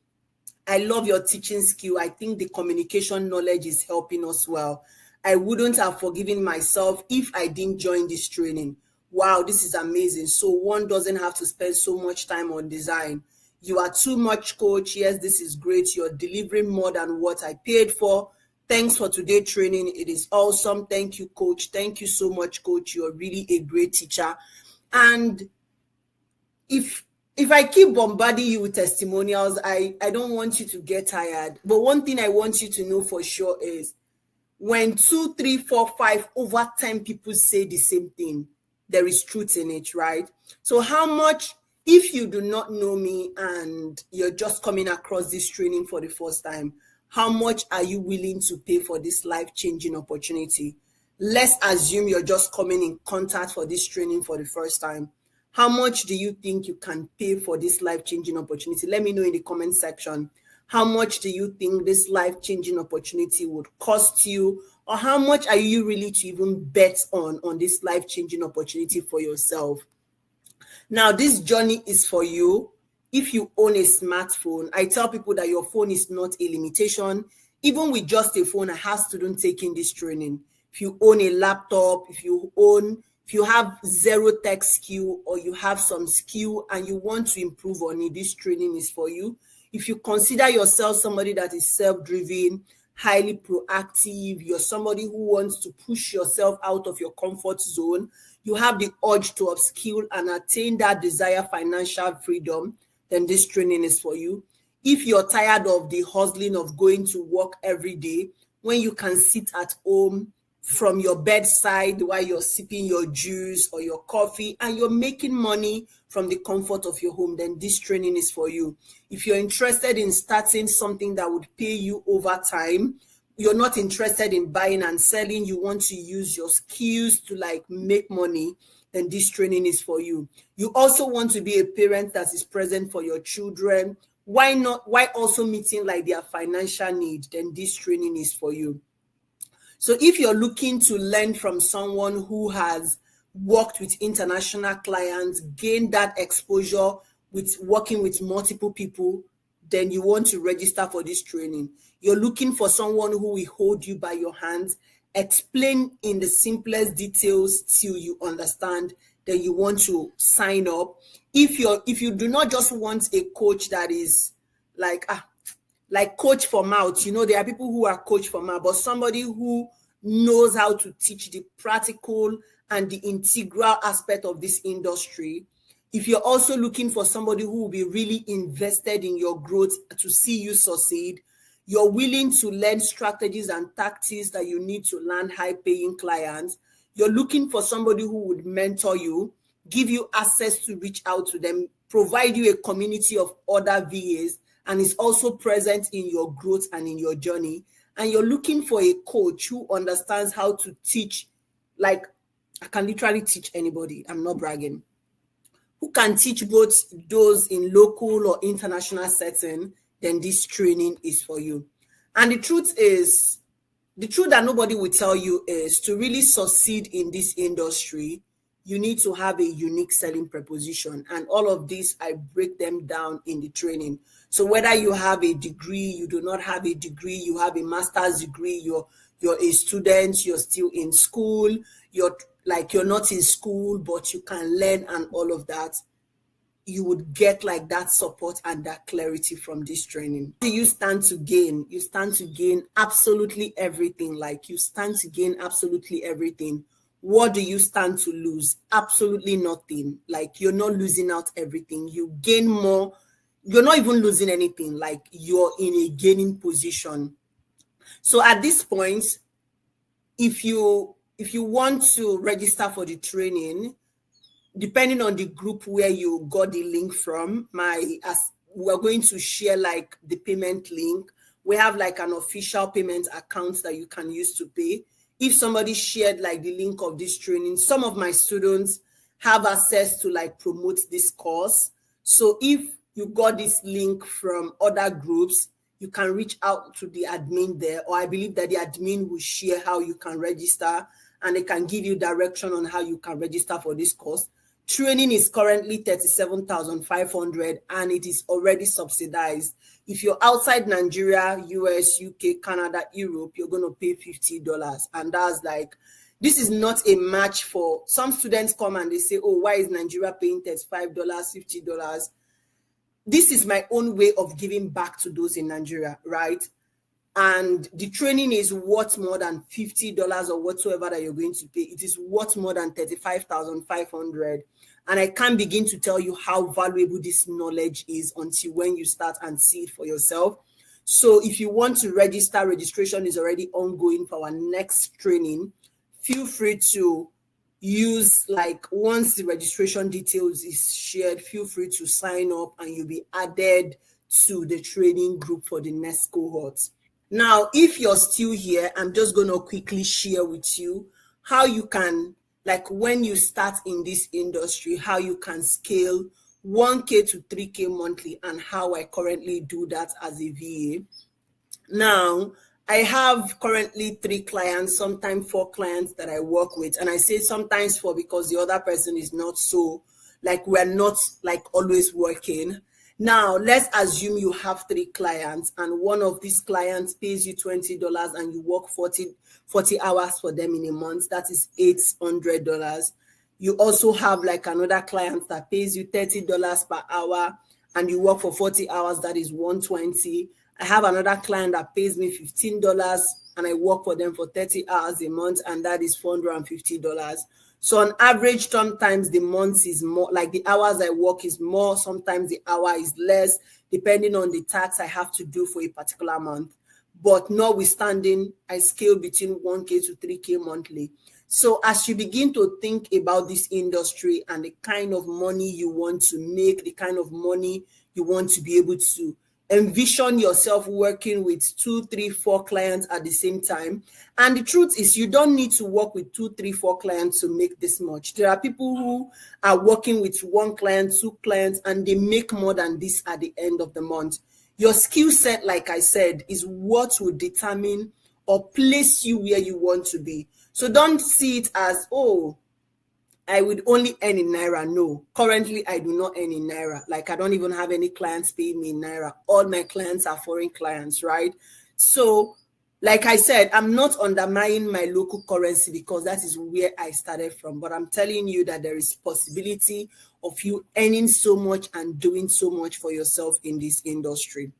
I love your teaching skill. I think the communication knowledge is helping us well. I wouldn't have forgiven myself if I didn't join this training. Wow, this is amazing. So one doesn't have to spend so much time on design. You are too much, Coach. Yes, this is great. You're delivering more than what I paid for. Thanks for today's training. It is awesome. Thank you, Coach. Thank you so much, Coach. You're really a great teacher. And if I keep bombarding you with testimonials, I don't want you to get tired. But one thing I want you to know for sure is when 2, 3, 4, 5, over 10 people say the same thing, there is truth in it, right? So how much, if you do not know me and you're just coming across this training for the first time, how much are you willing to pay for this life-changing opportunity? Let's assume you're just coming in contact for this training for the first time. How much do you think you can pay for this life-changing opportunity? Let me know in the comment section. How much do you think this life-changing opportunity would cost you? Or how much are you really to even bet on this life-changing opportunity for yourself? Now, this journey is for you. If you own a smartphone, I tell people that your phone is not a limitation. Even with just a phone, I have students taking this training. If you own a laptop, if you have zero tech skill, or you have some skill and you want to improve on it, this training is for you. If you consider yourself somebody that is self-driven, highly proactive, you're somebody who wants to push yourself out of your comfort zone, you have the urge to upskill and attain that desired financial freedom, then this training is for you. If you're tired of the hustling of going to work every day, when you can sit at home from your bedside while you're sipping your juice or your coffee and you're making money from the comfort of your home, then this training is for you. If you're interested in starting something that would pay you over time, you're not interested in buying and selling, you want to use your skills to make money, then this training is for you. You also want to be a parent that is present for your children. Why also meeting their financial need? Then this training is for you. So if you're looking to learn from someone who has worked with international clients, gained that exposure with working with multiple people, then you want to register for this training. You're looking for someone who will hold you by your hands, explain in the simplest details till you understand, then you want to sign up. If you do not just want a coach that is like coach for mouth, there are people who are coach for mouth, but somebody who knows how to teach the practical and the integral aspect of this industry. If you're also looking for somebody who will be really invested in your growth to see you succeed, you're willing to learn strategies and tactics that you need to land high-paying clients, you're looking for somebody who would mentor you, give you access to reach out to them, provide you a community of other VAs, and is also present in your growth and in your journey, and you're looking for a coach who understands how to teach, I can literally teach anybody, I'm not bragging, who can teach both those in local or international setting, then this training is for you. And the truth that nobody will tell you is, to really succeed in this industry, you need to have a unique selling proposition. And all of this, I break them down in the training. So whether you have a degree, you do not have a degree, you have a master's degree, you're a student, you're still in school, you're not in school, but you can learn and all of that, you would get that support and that clarity from this training. What do you stand to gain? You stand to gain absolutely everything. You stand to gain absolutely everything. What do you stand to lose? Absolutely nothing. You're not losing out everything. You gain more. You're not even losing anything. You're in a gaining position. So at this point, if you want to register for the training, depending on the group where you got the link from, we're going to share the payment link. We have an official payment account that you can use to pay. If somebody shared the link of this training, some of my students have access to promote this course. So if you got this link from other groups, you can reach out to the admin there, or I believe that the admin will share how you can register, and they can give you direction on how you can register for this course. Training is currently $37,500 and it is already subsidized. If you're outside Nigeria, US, UK, Canada, Europe, you're going to pay $50. And that's this is not a match for some students. Come and they say, oh, why is Nigeria paying $35, $50? This is my own way of giving back to those in Nigeria, right? and the training is worth more than $50 or whatsoever that you're going to pay. It is worth more than 35,500. And I can't begin to tell you how valuable this knowledge is until when you start and see it for yourself. So if you want to register, registration is already ongoing for our next training. Feel free to use, like, once the registration details is shared, feel free to sign up and you'll be added to the training group for the next cohort. Now, if you're still here, I'm just going to quickly share with you how you can, like, when you start in this industry, how you can scale 1K to 3K monthly and how I currently do that as a VA. Now, I have currently 3 clients, sometimes 4 clients that I work with. And I say sometimes 4 because the other person is not so, like, we're not like always working. Now, let's assume you have 3 clients and one of these clients pays you $20 and you work 40 hours for them in a month. That is $800. You also have like another client that pays you $30 per hour and you work for 40 hours. That is $120. I have another client that pays me $15 and I work for them for 30 hours a month, and that is $450. So on average, sometimes the month is more, like the hours I work is more, sometimes the hour is less, depending on the tax I have to do for a particular month. But notwithstanding, I scale between 1K to 3K monthly. So as you begin to think about this industry and the kind of money you want to make, the kind of money you want to be able to envision yourself working with 2, 3, 4 clients at the same time. And the truth is, you don't need to work with 2, 3, 4 clients to make this much. There are people who are working with 1 client, 2 clients, and they make more than this at the end of the month. Your skill set, like I said, is what will determine or place you where you want to be. So don't see it as, oh, I would only earn in Naira. No, currently I do not earn in Naira. Like, I don't even have any clients paying me in Naira. All my clients are foreign clients, right? So, like I said, I'm not undermining my local currency because that is where I started from. But I'm telling you that there is possibility of you earning so much and doing so much for yourself in this industry.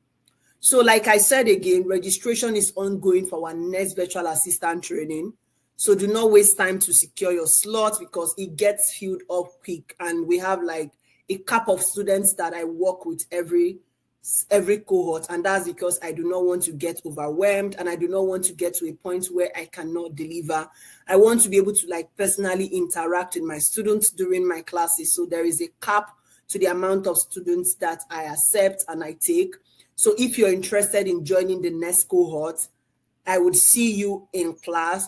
So, like I said again, registration is ongoing for our next virtual assistant training. So do not waste time to secure your slot because it gets filled up quick. And we have like a cap of students that I work with every cohort. And that's because I do not want to get overwhelmed and I do not want to get to a point where I cannot deliver. I want to be able to like personally interact with my students during my classes. So there is a cap to the amount of students that I accept and I take. So if you're interested in joining the next cohort, I would see you in class.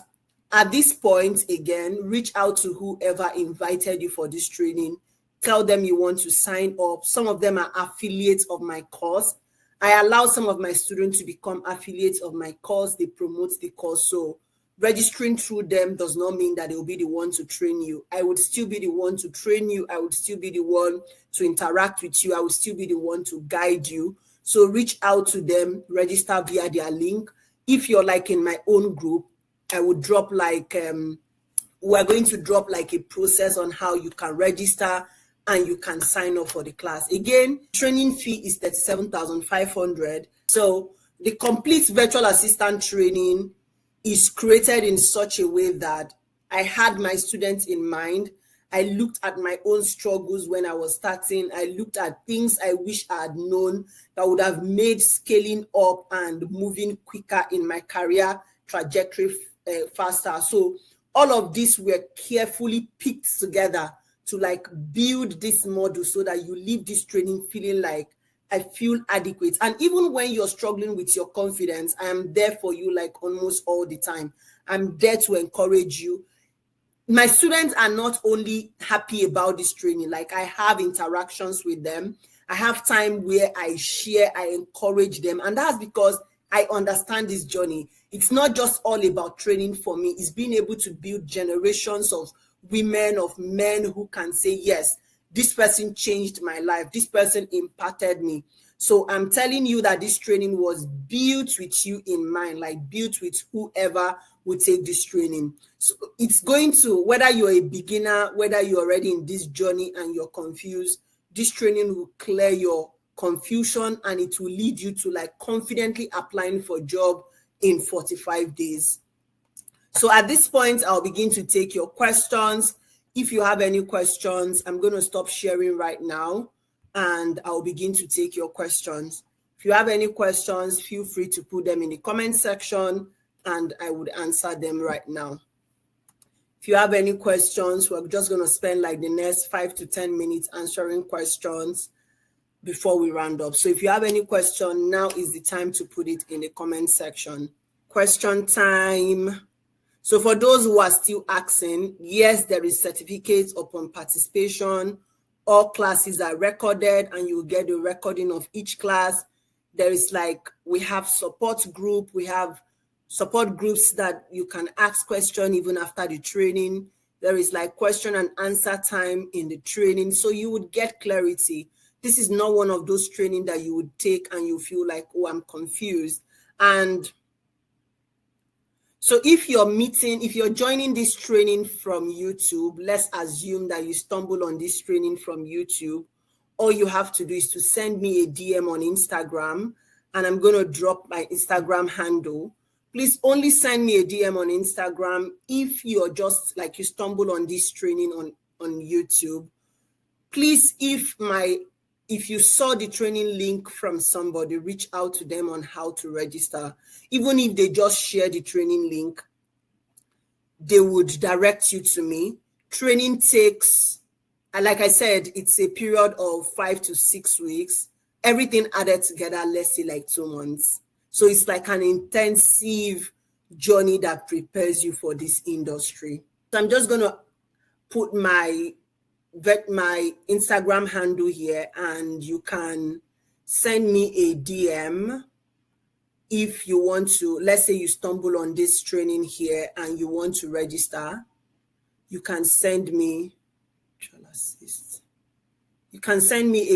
At this point, again, reach out to whoever invited you for this training. Tell them you want to sign up. Some of them are affiliates of my course. I allow some of my students to become affiliates of my course. They promote the course. So registering through them does not mean that they will be the one to train you. I would still be the one to train you. I would still be the one to interact with you. I would still be the one to guide you. So reach out to them, register via their link. If you're like in my own group, I would drop like, we're going to drop like a process on how you can register and you can sign up for the class. Again, training fee is 37,500. So the complete virtual assistant training is created in such a way that I had my students in mind. I looked at my own struggles when I was starting. I looked at things I wish I had known that would have made scaling up and moving quicker in my career trajectory faster. So all of this were carefully picked together to like build this model so that you leave this training feeling like I feel adequate. And even when you're struggling with your confidence, I am there for you like almost all the time. I'm there to encourage you. My students are not only happy about this training, like I have interactions with them. I have time where I share, I encourage them. And that's because I understand this journey. It's not just all about training for me. It's being able to build generations of women, of men who can say, yes, this person changed my life. This person impacted me. So I'm telling you that this training was built with you in mind, like built with whoever would take this training. So it's going to, whether you're a beginner, whether you're already in this journey and you're confused, this training will clear your confusion and it will lead you to like confidently applying for a job in 45 days. So at this point, I'll begin to take your questions. If you have any questions, I'm going to stop sharing right now and I'll begin to take your questions. If you have any questions, feel free to put them in the comment section and I would answer them right now. If you have any questions, we're just going to spend like the next 5 to 10 minutes answering questions before we round up. So if you have any question, now is the time to put it in the comment section. Question time. So for those who are still asking, yes, there is certificates upon participation. All classes are recorded and you will get a recording of each class. There is we have support group. We have support groups that you can ask questions even after the training. There is question and answer time in the training. So you would get clarity. This is not one of those training that you would take and you feel like, oh, I'm confused. And so if you're joining this training from YouTube, let's assume that you stumble on this training from YouTube. All you have to do is to send me a DM on Instagram, and I'm going to drop my Instagram handle. Please only send me a DM on Instagram if you're just you stumble on this training on YouTube. Please, if you saw the training link from somebody, reach out to them on how to register. Even if they just share the training link, they would direct you to me. Training takes, like I said, it's a period of 5 to 6 weeks. Everything added together, let's say 2 months. So it's like an intensive journey that prepares you for this industry. So I'm just going to put my Instagram handle here and you can send me a DM if you want to. Let's say you stumble on this training here and you want to register. You can send me a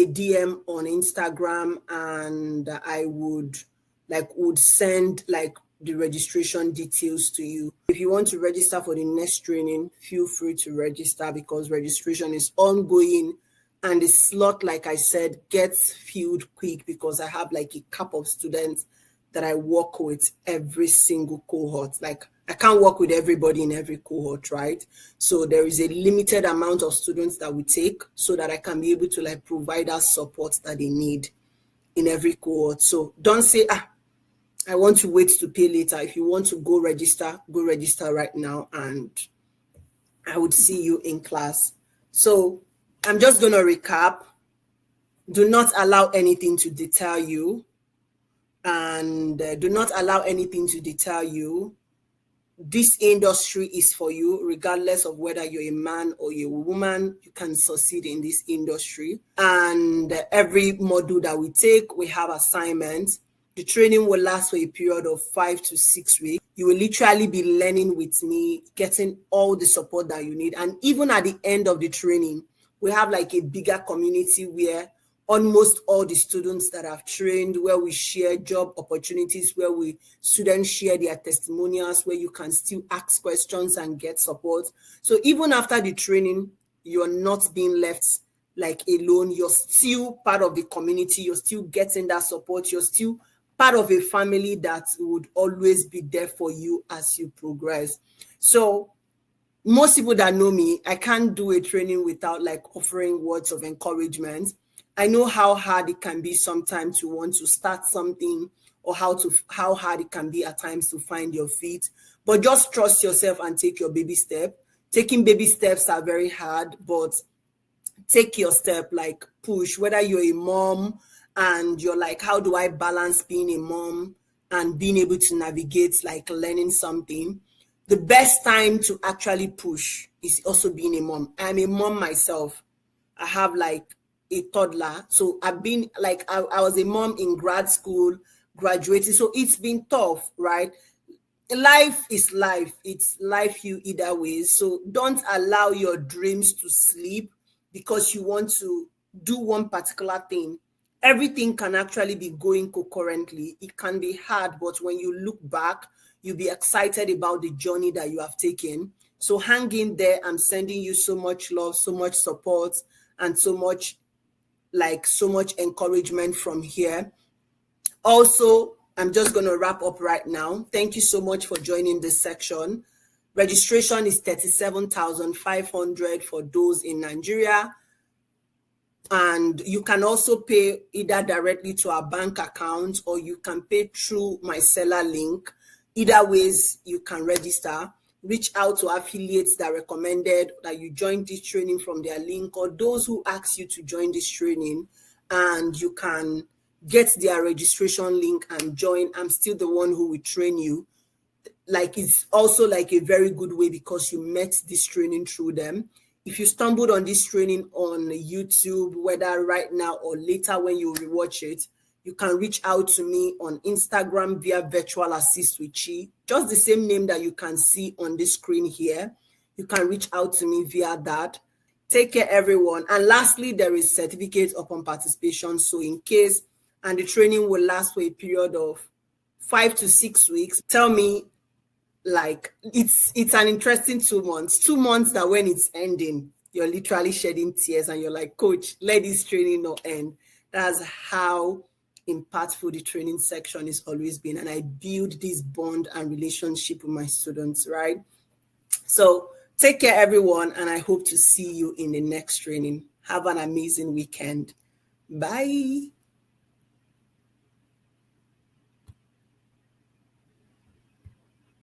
DM on Instagram and I would send the registration details to you. If you want to register for the next training, feel free to register because registration is ongoing and the slot, like I said, gets filled quick because I have a cap of students that I work with every single cohort. I can't work with everybody in every cohort, right? So there is a limited amount of students that we take so that I can be able to provide us support that they need in every cohort. So don't say, I want to wait to pay later. If you want to go register right now and I would see you in class. So I'm just going to recap. Do not allow anything to deter you. And do not allow anything to deter you. This industry is for you, regardless of whether you're a man or you're a woman, you can succeed in this industry. And every module that we take, we have assignments. The training will last for a period of 5 to 6 weeks. You will literally be learning with me, getting all the support that you need. And even at the end of the training, we have a bigger community where almost all the students that have trained, where we share job opportunities, where students share their testimonials, where you can still ask questions and get support. So even after the training, you're not being left alone. You're still part of the community. You're still getting that support. You're still part of a family that would always be there for you as you progress. So most people that know me, I can't do a training without offering words of encouragement. I know how hard it can be sometimes to want to start something or how hard it can be at times to find your feet, but just trust yourself and take your baby step. Taking baby steps are very hard, but take your step, push, whether you're a mom and you're how do I balance being a mom and being able to navigate learning something. The best time to actually push is also being a mom. I'm a mom myself. I have a toddler. So I've been I was a mom in grad school, graduating. So it's been tough, right? Life is life. It's life you either way. So don't allow your dreams to sleep because you want to do one particular thing. Everything can actually be going concurrently. It can be hard, but when you look back, you'll be excited about the journey that you have taken. So hang in there. I'm sending you so much love, so much support, and so much encouragement from here. Also, I'm just going to wrap up right now. Thank you so much for joining this section. Registration is 37,500 for those in Nigeria. And you can also pay either directly to our bank account, or you can pay through my seller link. Either ways, you can register. Reach out to affiliates that recommended that you join this training from their link, or those who ask you to join this training, and you can get their registration link and join. I'm still the one who will train you. Like, it's also like a very good way because you met this training through them. If you stumbled on this training on YouTube, whether right now or later when you rewatch it, you can reach out to me on Instagram via Virtual Assist with Chi, just the same name that you can see on the screen here. You can reach out to me via that. Take care, everyone. And lastly, there is certificate upon participation. So in case, and the training will last for a period of 5 to 6 weeks, tell me, like, it's an interesting 2 months. 2 months that when it's ending, you're literally shedding tears and you're like, coach, let this training not end. That's how impactful the training section is always been. And I build this bond and relationship with my students, right? So take care, everyone, and I hope to see you in the next training. Have an amazing weekend. Bye.